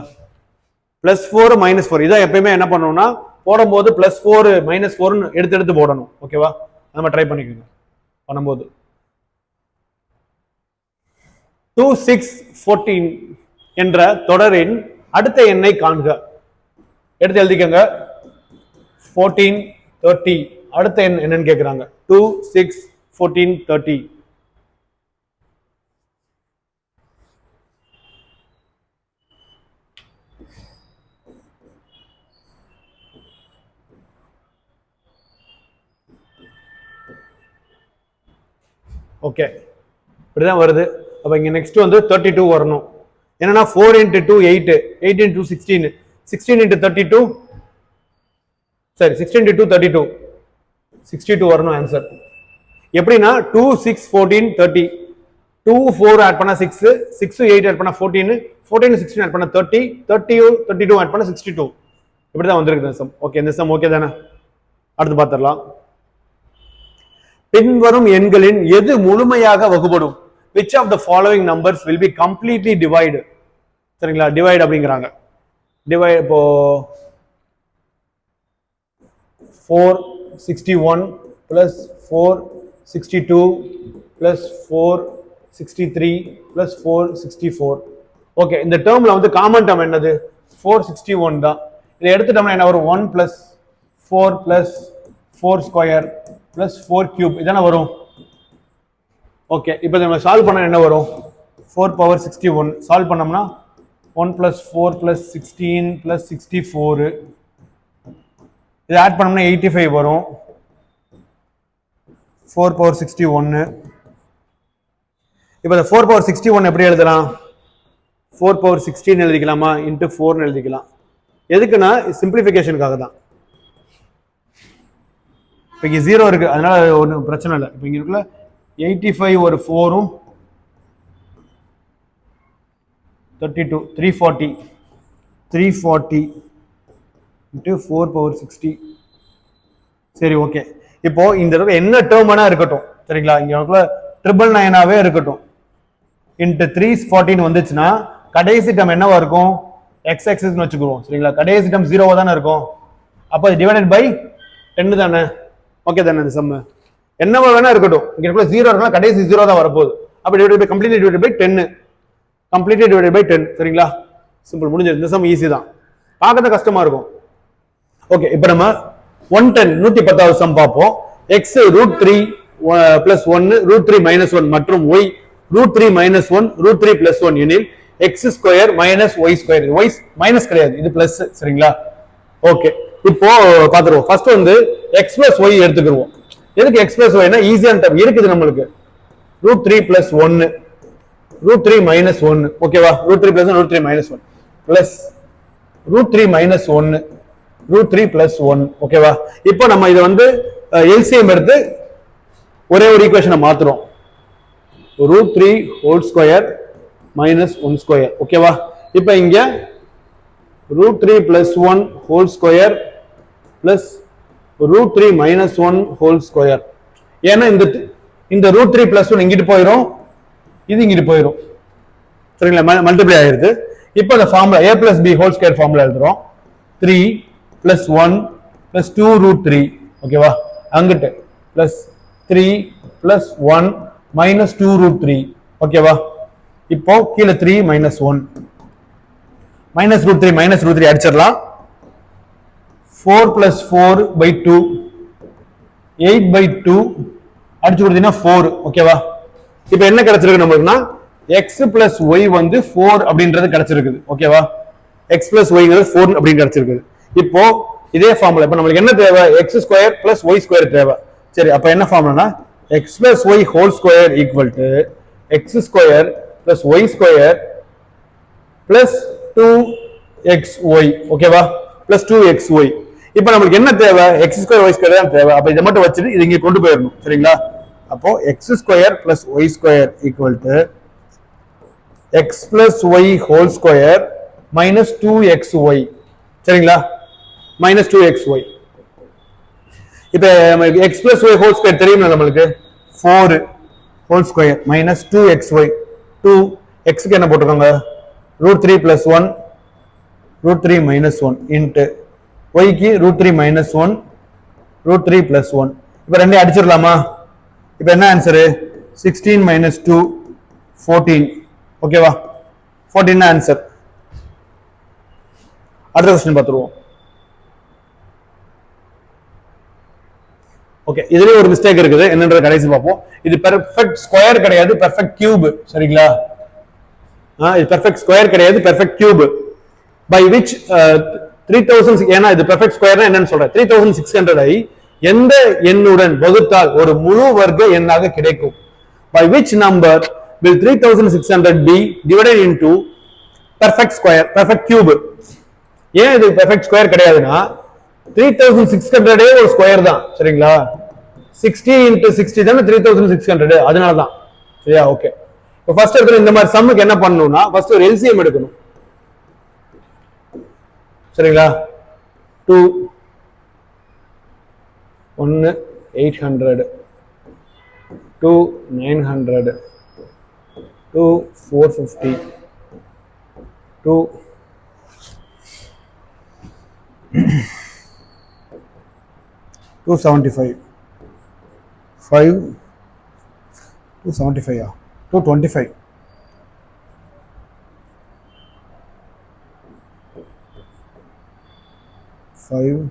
+4 -4 இதான் எப்பயுமே என்ன பண்ணணும்னா போடும்போது +4 -4 எடுத்து போடணும். ஓகேவா? நம்ம ட்ரை பண்ணிக்கோங்க பண்ணும்போது. 2 6 14 என்ற தொடரின் அடுத்த எண்ணை காண்க. எடுத்து எழுதிக்கங்க. 14 30 அடுத்த எண் என்னன்னு கேக்குறாங்க. 2 6 14 30. ஓகே, இப்படிதான் வருது. அப்ப இங்க நெக்ஸ்ட் வந்து 32 வரணும். என்னன்னா 4 × 2 8, 8 × 2 16, 16 × 32 சரி 16 × 2 32, 62 வரணும் ஆன்சர். எப்படின்னா 2 6 14 30, 2 4 ஆட் பண்ணா 6, 6 8 ஆட் பண்ணா 14, 14 16 ஆட் பண்ணா 30, 30 32 ஆட் பண்ணா 62. இப்படிதான் வந்திருக்கு இந்த சம். ஓகே, இந்த சம் ஓகே தானே? அடுத்து பார்த்துடலாம். பின்வரும் எண்களின் எது முழுமையாக வகுபடும்? which of the following numbers will be completely divided? சரிங்களா? டிவைட் அப்படிங்கறாங்க. டிவைட் இப்போ 461 plus 462 plus 463 plus 464. ஓகே, இந்த டேர்ம்ல வந்து காமன் டேர்ம் என்னது? 461 தான். இதை எடுத்துட்டோம்னா என்ன வரும்? 1 plus 4 plus 4 square plus 4 cube இதான வரும். ஓகே, இப்போ நம்ம சால்வ் பண்ணா என்ன வரும்? 4 power 61 சால்வ் பண்ணோம்னா 1 plus 4 plus 16 plus 64 இது ஆட் பண்ணோம்னா 85 வரும். 4 power 61. இப்போ இந்த 4 power 61 எப்படி எழுதலாம்? 4 power 16 எழுதிக்கலாமா? இன்ட்டு 4 எழுதிக்கலாம். எதுக்குன்னா சிம்பிளிஃபிகேஷனுக்காக தான். இப்போ இங்கே 0 இருக்கு, அதனால ஒன்றும் பிரச்சனை இல்லை. இப்போ இங்கே இருக்குல்ல 85 ஒரு 4ம் 32 340 340 into 4 power 60. சரி, ஓகே. இப்போ இந்த இடத்துல என்ன டேர்ம் வேணா இருக்கட்டும், சரிங்களா? இங்க 999ஆவே இருக்கட்டும். into 314 வந்துச்சுன்னா கடைசி டேர்ம் என்னவா இருக்கும்? x axis னு வச்சுக்குவோம், சரிங்களா? கடைசி டேர்ம் 0வா தானே இருக்கும். அப்போ டிவைடட் பை 10 தானே? ஓகே தானே? இந்த சம் என்னவா வேணா இருக்கட்டும். இங்க 0 இருக்குன்னா கடைசி 0 தான் வரப்போகுது. அப்ப divided by completely divided by 10, completely divided by 10. சரிங்களா? சிம்பிள், முடிஞ்சது. இந்த சம் ஈஸி தான், பார்க்கறது கஷ்டமா இருக்கும். ஓகே, இப்போ நம்ம 110 110வது சம் பார்ப்போம். x √3 + 1 √3 - 1 மற்றும் y √3 - 1 √3 + 1 எனில் x² - y². y மைனஸ் கிடையாது, இது பிளஸ். சரிங்களா? ஓகே, இப்போ பாத்துருவோம். ஃபர்ஸ்ட் வந்து x + y எடுத்துக்குவோம். எதுக்கு x + y னா ஈஸியான டேர்ம் இருக்குது நம்மளுக்கு. √3 + 1 √3 - 1 ஓகேவா? √3 + 1 √3 - 1 பிளஸ் √3 - 1 √3 + 1 ஓகேவா? இப்போ நம்ம இதை வந்து எல்சிஎம் எடுத்து ஒரே ஒரு ஈக்குவேஷனை மாத்துறோம். √3 2 - 1² ஓகேவா? இப்போ இங்க √3 + 1 2 plus √3 - 1 2. ஏன்னா இந்த √3 + 1 இங்கிட்டு போயிடும், இது இங்கிட்டு போயிடும். சரிங்களா? மல்டிப்ளை ஆயிருது. இப்போ அந்த ஃபார்முலா a + b (2) ஃபார்முலா எழுதுறோம். 3 + 1 + 2 √3 ஓகேவா? அங்கிட்டு பிளஸ் 3 + 1 - 2 √3 ஓகேவா? இப்போ கீழே 3 - 1 -√3 அடிச்சிடலாம். 4 + 4/2 8/2 அடிச்சு கொடுத்தீங்கன்னா 4 ஓகேவா? இப்போ என்ன கிடைச்சிருக்கு நமக்குன்னா x + y வந்து 4 அப்படின்றது கிடைச்சிருக்குது ஓகேவா? x + y 4 அப்படின்னு கிடைச்சிருக்குது. இப்போ இதே ஃபார்முலா இப்போ நம்மளுக்கு என்ன தேவை? x² + y² தேவை. சரி, அப்ப என்ன ஃபார்முலானா x + y (2) = x² + y² plus 2xy ஓகேவா? plus 2xy. இப்போ நமக்கு என்ன தேவை? x² y² தான் தேவை. அப்ப இதை மட்டும் வச்சுட்டு இது இங்க கொண்டு போயிடணும். சரிங்களா? அப்போ x² + y² = x + y (2) - 2xy. சரிங்களா? -2xy. இப்போ x + y (2) தெரியுமா நம்மளுக்கு? 4 (2) - 2xy. 2 x க்கு என்ன போட்டுக்கோங்க? √3 + 1 √3 - 1 into yக்கு √3 minus 1 √3 plus 1. இப்போ ரெண்டையும் அடிச்சிடலாமா? இப்போ என்ன ஆன்சரு? 16 minus 2 14. ஓகேவா? 14 ஆன்சர். அடுத்த क्वेश्चन பார்த்துருவோம். ஓகே, இதுலயே ஒரு மிஸ்டேக் இருக்குது. என்னன்றத கடைசி பார்ப்போம். இது பெர்ஃபெக்ட் ஸ்கொயர் கிடையாது, பெர்ஃபெக்ட் கியூப். சரிங்களா? இது பெர்ஃபெக்ட் ஸ்கொயர் கிடையாது, பெர்ஃபெக்ட் கியூப். பை விச் 3000, ஏன்னா இது பெர்ஃபெக்ட் ஸ்கொயர்னா என்னன்னு சொல்றேன். 3600 ஐ எந்த எண்ணுடன் வகுத்தால் ஒரு முழு வர்க்க எண்ணாக கிடைக்கும்? By which number will 3600 be divided into perfect square, perfect cube? ஏன் இது பெர்ஃபெக்ட் ஸ்கொயர் கிடையாதுன்னா 3600 ஒரு ஸ்கொயர் தான். சரிங்களா? 60 into 60 தானே 3600, அதனால தான். சரியா? ஓகே. இப்போ ஃபர்ஸ்ட் எடுத்து இந்த மாதிரி சம்முக்கு என்ன பண்ணணும்னா ஃபர்ஸ்ட் ஒரு எல்சிஎம் எடுக்கணும். சரிங்களா? 2 1 800 2 900 2 450 2 275 5 275 225 5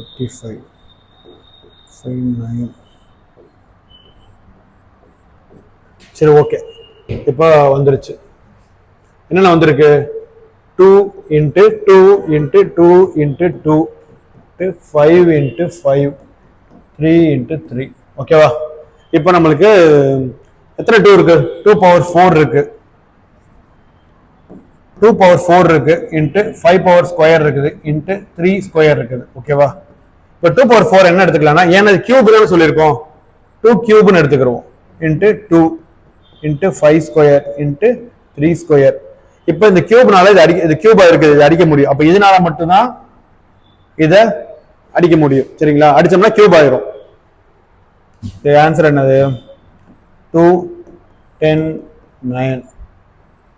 45 59. சரி, ஓகே. இப்போ வந்துருச்சு. என்னென்ன வந்திருக்கு? 2 into 2 into 2 into 2 5 into 5 3 into 3. ஓகேவா? இப்போ நம்மளுக்கு எத்தனை 2 இருக்கு? 2 power 4 இருக்கு, 2 power 4 இருக்கு, இன்ட்டு 5 power ஸ்கொயர் இருக்குது, இன்ட்டு 3 ஸ்கொயர் இருக்குது. ஓகேவா? இப்போ 2 power 4 என்ன எடுத்துக்கலாம்னா, ஏன்னா இது கியூப் தான் சொல்லியிருக்கோம், 2 கியூப்னு எடுத்துக்கிறோம், into 2 into 5 square into 3 square. இப்போ இந்த கியூப்னால இது கியூபா இருக்குது, இது அடிக்க முடியும். அப்போ இதனால மட்டும்தான் இதை அடிக்க முடியும். சரிங்களா? அடிச்சோம்னா கியூப் ஆயிரும். ஆன்சர் என்னது? 2 10 9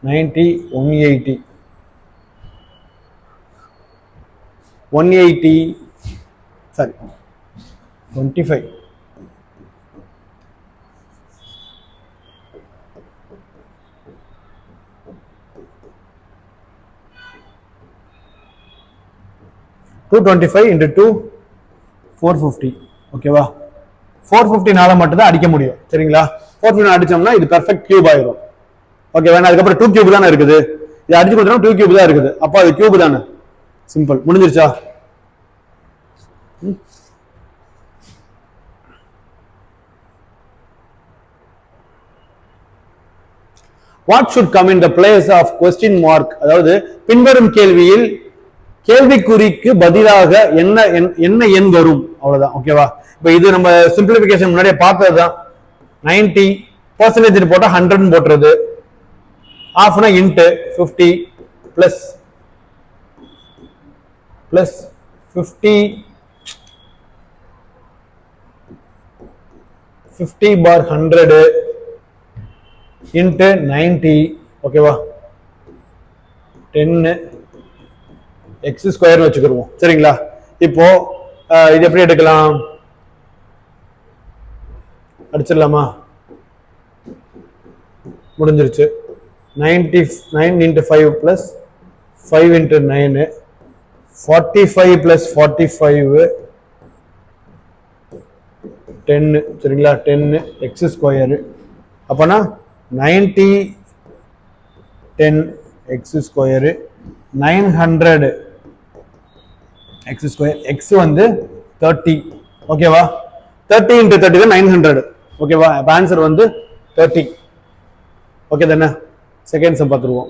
90 180 180 sorry 25. Two 25 into 2 450. ஓகேவா? 450 மட்டும் அடிக்க முடியும். சரிங்களா? 450 அடிச்சோம்னா இது பெர்ஃபெக்ட் கியூப் ஆயிரும். ஓகேவா? அதுக்கப்புறம் 2 கியூப் தானே இருக்குது, இது அடிச்சு கொடுத்தா 2 கியூப் தான் இருக்குது. அப்போ அது கியூப் தானே. சிம்பிள், முடிஞ்சிருச்சா? What should come in the place of question mark? அதாவது பின்வரும் கேள்வியில் கேள்விக்குறிக்கு பதிலாக என்ன எண் வரும்? அவ்வளவுதான். ஓகேவா? இப்ப இது நம்ம சிம்பிளிபிகேஷன் முன்னாடியே பார்த்ததுதான். 90% போட்டா 100 போட்டுறது, ஆஃப்னா இன்ட்டு 50 பிளஸ் 50 பார் 100 இன்ட்டு 90. ஓகேவா? 10 எக்ஸ் ஸ்கொயர் வச்சுக்கிடுவோம். சரிங்களா? இப்போ இது எப்படி எடுக்கலாம்? அடிச்சிடலாமா? முடிஞ்சிருச்சு. 99 into 5 plus 5 into 9 45 plus 45 10. சரிங்களா? 10 எக்ஸ் ஸ்கொயர். அப்பனா 90 10 X square 900 X square. X வந்து 30. ஓகேவா? 30 into 30 தான் 900. ஓகேவா? அப்ப ஆன்சர் வந்து 30. ஓகே தானே? செகண்ட் சம் பார்த்துருவோம்.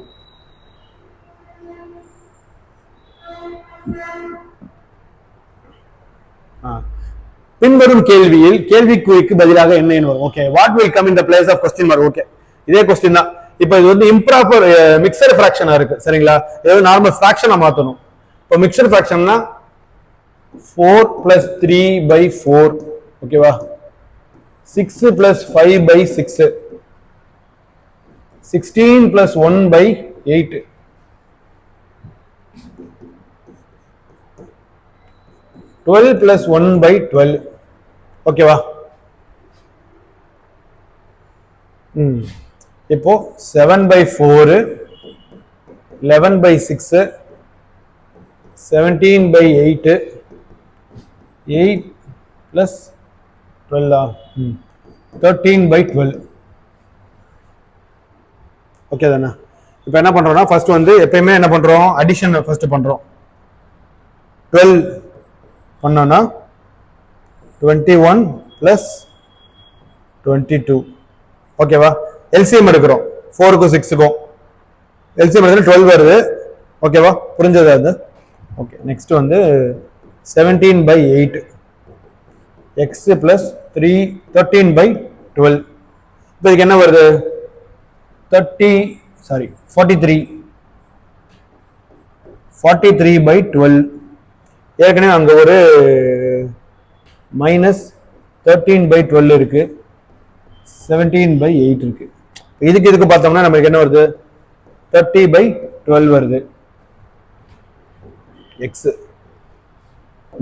பின்வரும் கேள்வியில் கேள்விக்குறிக்கு பதிலாக என்ன வரும்? Okay, what will come in the place of question mark? Okay, இதே கொஸ்டின் தான். இப்போ இது வந்து இம்ப்ராப்பர் மிக்சர் ஃபிராக்ஷனா இருக்கு. சரிங்களா? ஏதாவது நார்மல் ஃபிராக்ஷனா மாத்தணும். இப்போ மிக்சர் ஃபிராக்ஷன்னா 4 plus 3/4. ஓகேவா? 6 plus 5 by 6, 16 plus 1 by 8, 12 plus 1 by 12. ஓகேவா? இப்போ 7 by 4, 11 by 6, 17 by 8, 8 plus 12, 13 by 12. Okay தானே? இப்போ என்ன பண்றோம்னா ஃபர்ஸ்ட் வந்து எப்பயுமே என்ன பண்றோம், அடிஷன் ஃபர்ஸ்ட் பண்றோம். 12 பண்ணோம்னா 21 plus 22. ஓகேவா? எல்சிஎம் எடுக்கிறோம் 4க்கும் 6க்கும். எல்சிஎம் எடுத்து 12 வருது. ஓகேவா? புரிஞ்சதா அது? ஓகே. நெக்ஸ்ட் வந்து 17 by 8, x plus 13 by 12. இப்போ இதுக்கு என்ன வருது? 43 by 12. ஏற்கனவே அங்க ஒரு minus 13 by 12 இருக்கு, 17 by 8 இருக்கு. இதுக்கு பார்த்தோம்னா நமக்கு என்ன வருது? 30 by 12 வருது. x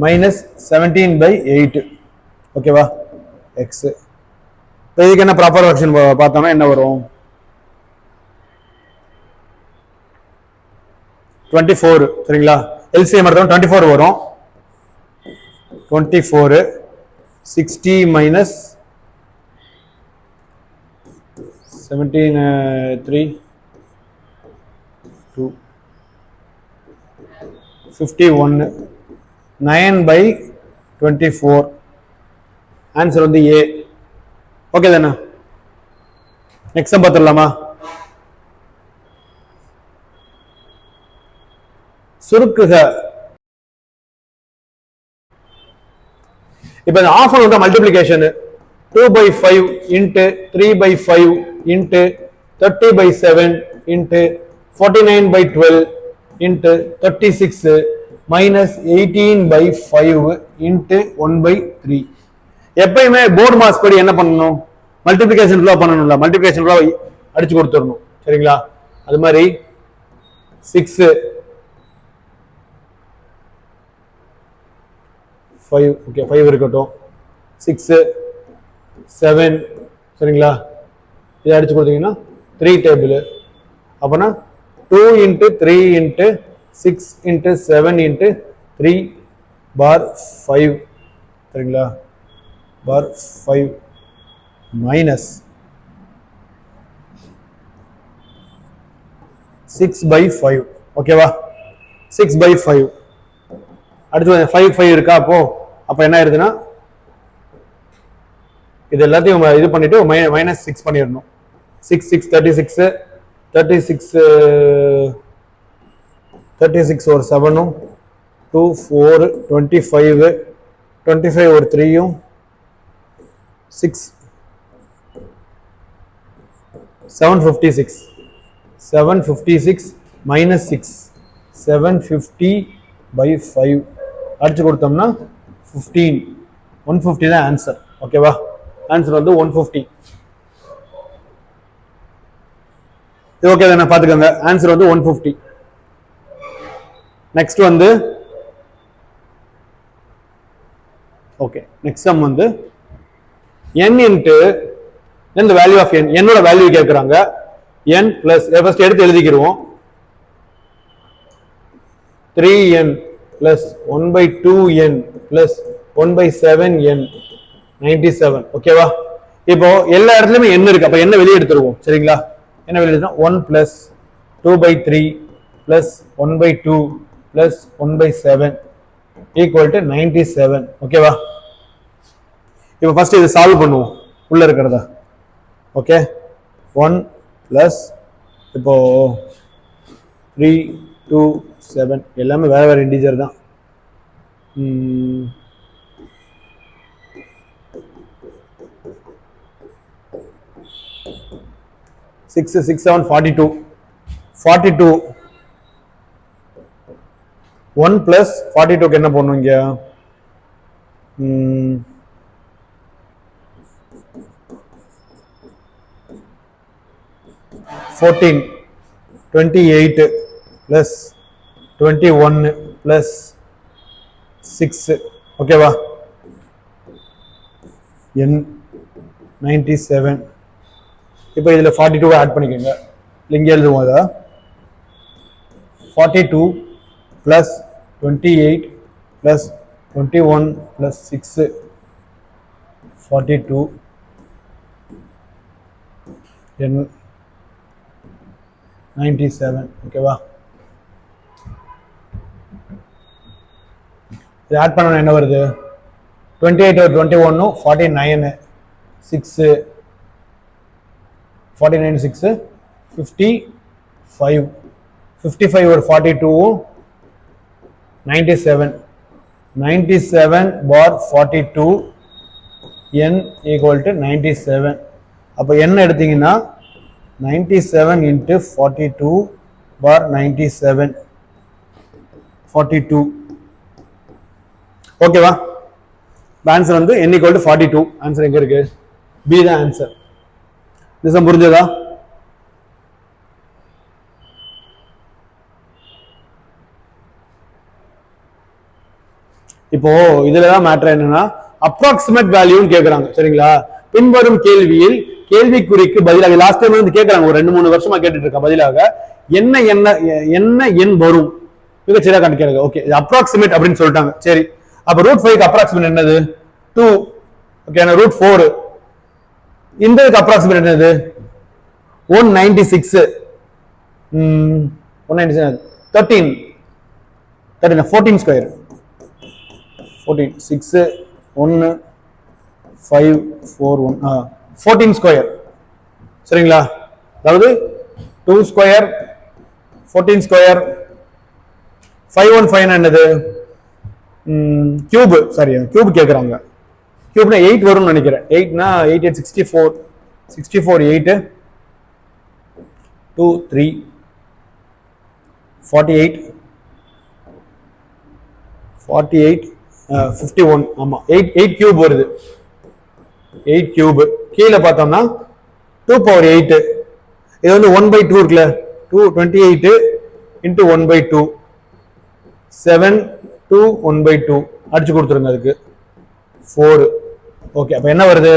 minus 17 by 8. ஓகேவா? x. இதுக்கு என்ன ப்ராப்பர் வெர்ஷன் பார்த்தோம்னா என்ன வரும்? 24. சரிங்களா? எல்சிஎம் எடுத்தோம் 24 வரும். 24 60 minus 17 3 2 51 9 by 24. ஆன்சர் வந்து A. ஓகே தானே? நெக்ஸ்ட் பார்த்துடலாமா? சுருக்குக. இப்ப இந்த ஆஃப் வந்து multiplication 2 by 5 into 3 by 5 into 30 by 7 into 49 by 12 into 36 minus 18 by 5 into 1 by 3. எப்பயுமே போர்டு மாஸ் படி என்ன பண்ணணும்? மல்டிப்ளிகேஷன் ஃபுல்லா பண்ணணும்ல, மல்டிப்ளிகேஷன் ஃபுல்லா அடிச்சு கொடுத்துடணும். சரிங்களா? அது மாதிரி 6 5, ஓகே 5 இருக்கட்டும், 6 7, சரிங்களா? இதை அடிச்சு கொடுத்தீங்கன்னா 3 டேபிள். அப்போனா 2 into 3 into 6 into 7 into 3 bar 5. சரிங்களா? bar 5 minus 6 by 5. ஓகேவா? 6 by 5. அடுத்து 5 இருக்கா? அப்போ என்ன ஆயிருதுன்னா இது எல்லாத்தையும் இது பண்ணிட்டு மைனஸ் 6 பண்ணிடணும். 6 6 36 36 ஒரு 7, 2 4 25 25 ஒரு 3, 6 756 756 minus 6 750 by 5 அடிச்சு கொடுத்தோம்னா 15. 150 தான் ஆன்சர். ஓகேவா? ஆன்சர் வந்து 150. இது ஓகே தானே? பாத்துக்கோங்க. ஆன்சர் வந்து 150. நெக்ஸ்ட் வந்து ஓகே, நெக்ஸ்ட் சம் வந்து n into the value of n, என்னோட வேல்யூ கேட்குறாங்க. n பிளஸ் ஃபர்ஸ்ட் எடுத்து எழுதிக்கிறோம். 3n plus 1 by 2n plus 1 by 7n 97. ஓகேவா? இப்போ எல்லா இடத்துலயுமே n இருக்கு. அப்ப என்ன வெளியே எடுத்துருவோம். சரிங்களா? என்ன வெளியே எடுத்தோம்? 1 plus 2 by 3 plus 1 by 2 plus 1 by 7 equal to 97. ஓகேவா? இப்போ ஃபர்ஸ்ட் இது சால்வ் பண்ணுவோம் உள்ள இருக்கிறதா. ஓகே, 1 plus இப்போ 3 2 7 எல்லாமே வேற வேற இன்டிஜர் தான். 6 6 7 42 42. 1 plus 42 என்ன பண்ணும் இங்க? 14 28 plus 21 plus 6 ஓகேவா n 97 இப்போ இதுல 42 ஆட் பண்ணிக்கோங்க இங்க எழுதுவோம் அத 42 plus 28 plus 21 plus 6 42 n 97 ஓகேவா இது ஆட் பண்ணா என்ன வருது 28 or 21 49 6 49 6 55 55 or 42 97 97 bar 42 n equal to 97 அப்ப n எடுத்தீங்கன்னா 97 into 42 bar 97 42 ஓகேவா ஆன்சர் வந்து n equal to 42 ஆன்சர் எங்க இருக்கு b தான் ஆன்சர் இது புரிஞ்சதா இப்போ இதுலதான் மேட்டர் என்னன்னா அப்ராக்சிமேட் வேல்யூ கேக்குறாங்க சரிங்களா பின்வரும் கேள்வியில் கேள்விக்குறிக்கு பதிலாக லாஸ்ட் டைம் வந்து கேக்குறாங்க ஒரு 2-3 வருஷமா கேட்டுட்டு இருக்க பதிலாக என்ன என்ன என்ன எண் வரும் மிகச்சிறா கணக்கிறது ஓகே அப்ராக்சிமேட் அப்படின்னு சொல்லிட்டாங்க சரி அப்ப √5 க்கு அப்ராக்சிமேட் என்னது 2 ஓகே √4 இந்த அப்ராக்சிமேட் என்னது 196 196 13 14 ஸ்கொயர் 14 6 1 5 4 1 14 ஸ்கொயர் சரிங்களா அதாவது 2 ஸ்கொயர் 14 ஸ்கொயர் 515 என்னது கியூப் சாரி கியூப் கேக்குறாங்க கியூப்னா 8 வரும்னு நினைக்கிறேன் 8 னா 8 8 64 8 2 3 48 48 51 ஆமா 8 கியூப் வருது 8 கியூப் கீழே பார்த்தோம்னா 2 power 8 இது வந்து 1/2 இருக்குல்ல 28 into 1/2 7 to 1/2 அடிச்சு கொடுத்துருங்க அதுக்கு 4 ஓகே அப்ப என்ன வருது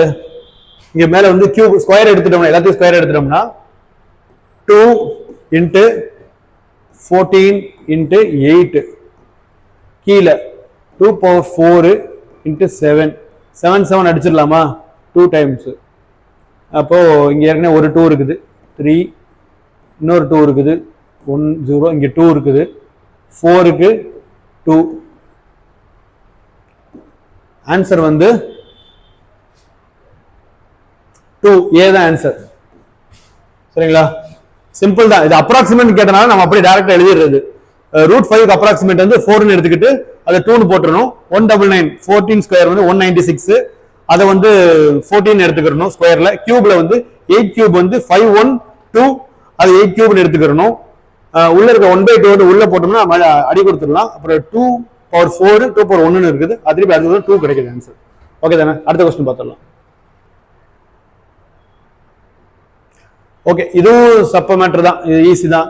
இங்க மேல வந்து கியூப் ஸ்கொயர் எடுத்துட்டோம்னா எல்லாத்தையும் ஸ்கொயர் எடுத்துட்டோம்னா 2 into 14 into 8 கீழே 2 power 4 into 7 7 அடிச்சிடலாமா 2 times அப்போ இங்க ஏற்கனவே ஒரு 2 இருக்குது 3 இன்னொரு 2 இருக்குது 1 0 இங்க 2 இருக்குது 4 க்கு 2 ஆன்சர் வந்து 2 ஏ தான் ஆன்சர் சரிங்களா சிம்பிள் தான் இது அப்ராக்சிமேட் கேட்டனால நம்ம அப்படியே டைரக்டா எழுதிடுறது √5 க்கு அப்ராக்சிமேட் வந்து 4 ன்னு எடுத்துக்கிட்டு அதை 2 ன்னு போட்டுறணும் 199 14 ஸ்கொயர் வந்து 196 அதை வந்து 14 எடுத்துக்கிறணும் ஸ்கொயர்ல கியூப்ல வந்து 8 கியூப் வந்து 512 அது 8 கியூப்னு எடுத்துக்கிறணும் உள்ள இருக்க 1/2 வந்து உள்ள போட்டோம்னா அடி கொடுத்துடலாம் அப்புறம் 2 power 4 2 power 1 இருக்குது அது அடுத்து 2 கிடைக்குது ஆன்சர் ஓகே தானே அடுத்த क्वेश्चन பார்த்துடலாம் ஓகே இதுவும் சப்ப மேட்டர் தான் இது ஈஸி தான்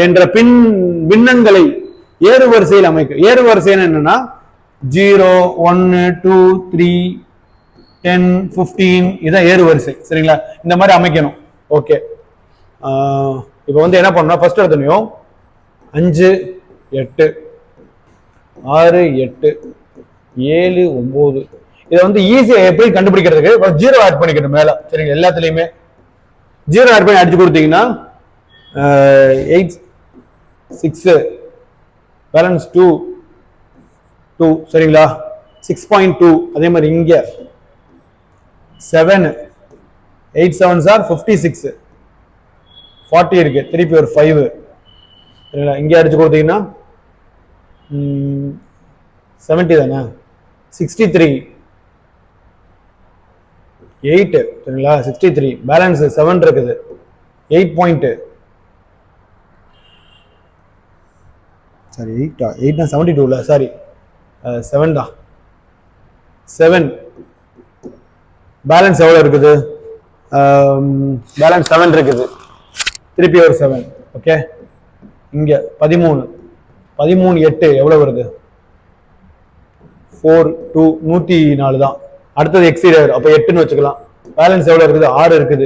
என்ற பின்னங்களை ஏறு வரிசையில் அமைக்கும் ஏறு வரிசைன்னு என்னன்னா 0 1 2 3 10 15 இதான் ஏறு வரிசை சரிங்களா இந்த மாதிரி அமைக்கணும் ஓகே இப்போ வந்து என்ன பண்ணணும் ஃபர்ஸ்ட் எடுத்தனையும் 5 8 6 8 7 9 இதை வந்து ஈஸியா எப்படி கண்டுபிடிக்கிறதுக்கு 0 ஆட் பண்ணிக்கணும் மேல சரிங்களா எல்லாத்துலயுமே 0 ஆட் பண்ணி அடிச்சு கொடுத்தீங்கன்னா 8 6 பேலன்ஸ் 2 2 சரிங்களா 6.2 அதே மாதிரி இங்க 7 8 7s are 56 40 இருக்கு திருப்பி ஒரு 5 சரிங்களா இங்க அடிச்சு கொடுத்தீங்கன்னா 70 தானே 63 8 சரிங்களா 63 பேலன்ஸ் 7 இருக்குது 8 பாயிண்ட் சாரி 8 தான் 72 இல்ல சாரி 7 தான் 7 பேலன்ஸ் எவ்வளவு இருக்குது பேலன்ஸ் 7 இருக்குது 3 power 7. ஓகே, இங்க 13 13 8 எவ்வளவு வருது? 4 2 104 தான். அடுத்தது எக்ஸீடர், அப்ப 8ன்னு வச்சுக்கலாம். பேலன்ஸ் எவ்வளவு இருக்குது? 6 இருக்குது.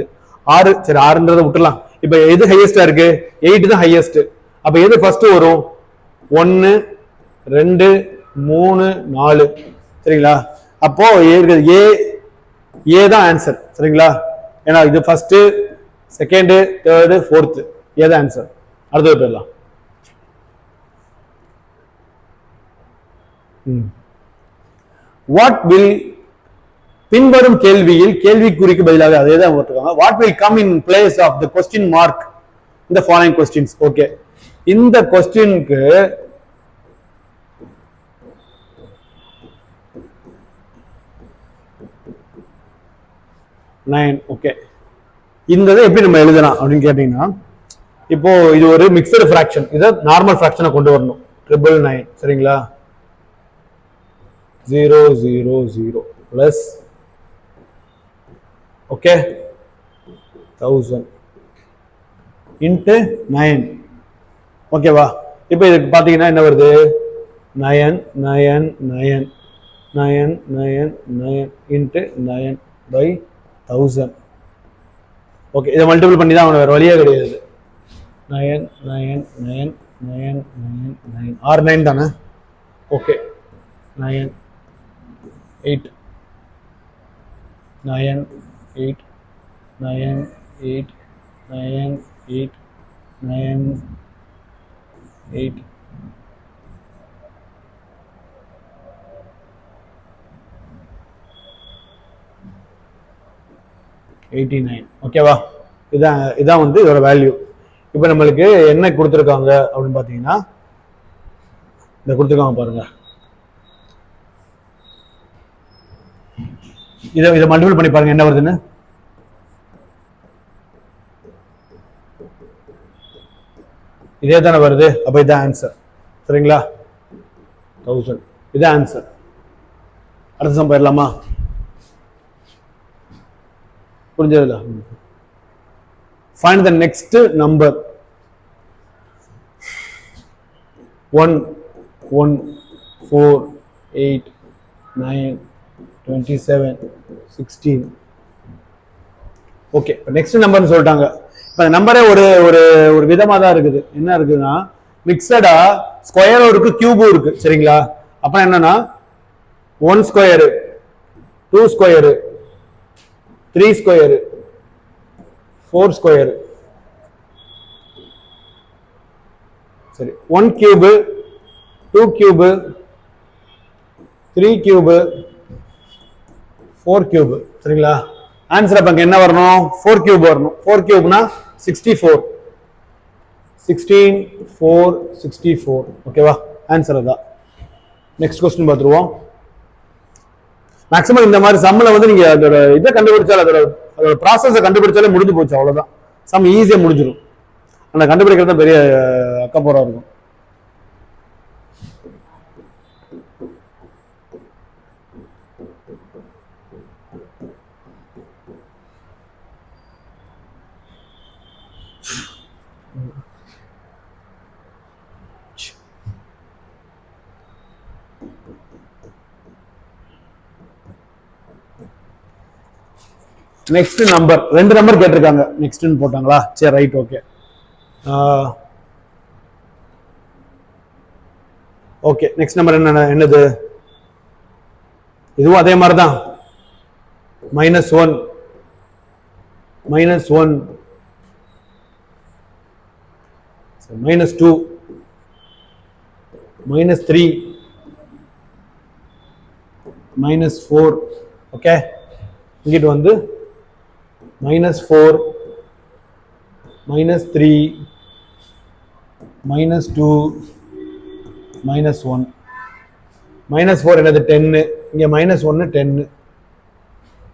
6 சரி, 6ன்றதை விட்டுலாம். இப்ப எது ஹையஸ்டா இருக்கு? 8 தான் ஹையஸ்ட். அப்ப எது ஃபர்ஸ்ட் வரும்? 1 2 3 4. சரிங்களா? அப்போ ஏ தான் ஆன்சர். சரிங்களா? ஏன்னா இது ஃபர்ஸ்ட், செகண்ட், தேர்டு, ஃபோர்த், ஏ தான் ஆன்சர். அடுத்தது போயிடலாம். வாட் வில், பின்வரும் கேள்வியில் கேள்விக்குறிக்கு பதிலாக அதே தான் போட்டுருக்காங்க. What will come in place of the question mark இந்த ஃபாலோயிங் கொஸ்டின்ஸ். ஓகே, இந்த கொஸ்டினுக்கு நைன். ஓகே, இந்த எப்படி நம்ம எழுதலாம் அப்படின்னு கேட்டீங்கன்னா, இப்போ இது ஒரு மிக்சடு ஃபிராக்ஷன், இதை நார்மல் ஃபிராக்ஷனை கொண்டு வரணும். 999. சரிங்களா? 0 0 0 பிளஸ் ஓகே 1000 இன்ட்டு 9. ஓகேவா? இப்போ இதுக்கு பார்த்தீங்கன்னா என்ன வருது? 9 9 9 9 9 9 இன்ட்டு 9 பை 1000. ஓகே, இதை மல்டிபிள் பண்ணி தான் அவனை வேறு வழியே கிடையாது. 9 9 9 9 9 9 6 9 தானே? ஓகே, 9 8 9 8 9 8 9 8 9 8 89. ஓகேவா? இதான் வந்து இதோட வேல்யூ. இப்போ நம்மளுக்கு என்ன கொடுத்துருக்காங்க அப்படின்னு பார்த்தீங்கன்னா, இதை கொடுத்துருக்காங்க பாருங்க. இதை மல்டிபிள் பண்ணி பாருங்க என்ன வருதுன்னு. இதே தானே வருது. அப்ப இதான் ஆன்சர். சரிங்களா? 1000 இதான் ஆன்சர். அடுத்த சம் போயிடலாமா? புரிஞ்சதுல? Find the next number. 1 1 4 8 9 27 16. Okay, next நம்பர்னு சொல்லிட்டாங்க. இப்போ நம்பரே ஒரு ஒரு ஒரு விதமாக தான் இருக்குது. என்ன இருக்குதுன்னா, மிக்சடா ஸ்கொயரும் இருக்கு, கியூபும் இருக்கு. சரிங்களா? அப்ப என்னன்னா 1 ஸ்கொயரு, 2 ஸ்கொயரு, 3 ஸ்கொயரு, 4 ஸ்கொயரு. சரி, 1 கியூபு, 2 கியூபு, 3 கியூபு, 4 கியூப். சரிங்களா? ஆன்சர் அப்ப என்ன வரணும்? 4 கியூப் வரணும். 4 கியூப்னா 64. 16 4 64. ஓகேவா? ஆன்சர் அதான். நெக்ஸ்ட் क्वेश्चन பார்த்துருவோம். மேக்ஸிமம் இந்த மாதிரி சம்ல வந்து நீங்க அதோட இதை கண்டுபிடிச்சாலும் அதோட ப்ராசஸை கண்டுபிடிச்சாலே முடிஞ்சு போச்சு. அவ்வளவுதான். சம் ஈஸியா முடிஞ்சிடும். ஆனா கண்டுபிடிக்கிறது தான் பெரிய அக்கப்போரா இருக்கும். நெக்ஸ்ட் நம்பர் 2 நம்பர் கேட்டிருக்காங்க. நெக்ஸ்ட்னு போட்டாங்களா? சரி, right, okay. Okay, next number என்னது? இதுவும் அதே மாதிரி தான். -1 -1 -2 -3 -4. ஓகே, இங்கிட்டு வந்து -4 -3 -2 -1. -4 என்னது? 10. இங்க -1 10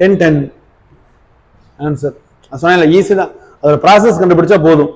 10 10 ஆன்சர். சொன்னேன்ல, ஈஸி தான். அதோட ப்ராசஸ் கண்டுபிடிச்சா போதும்.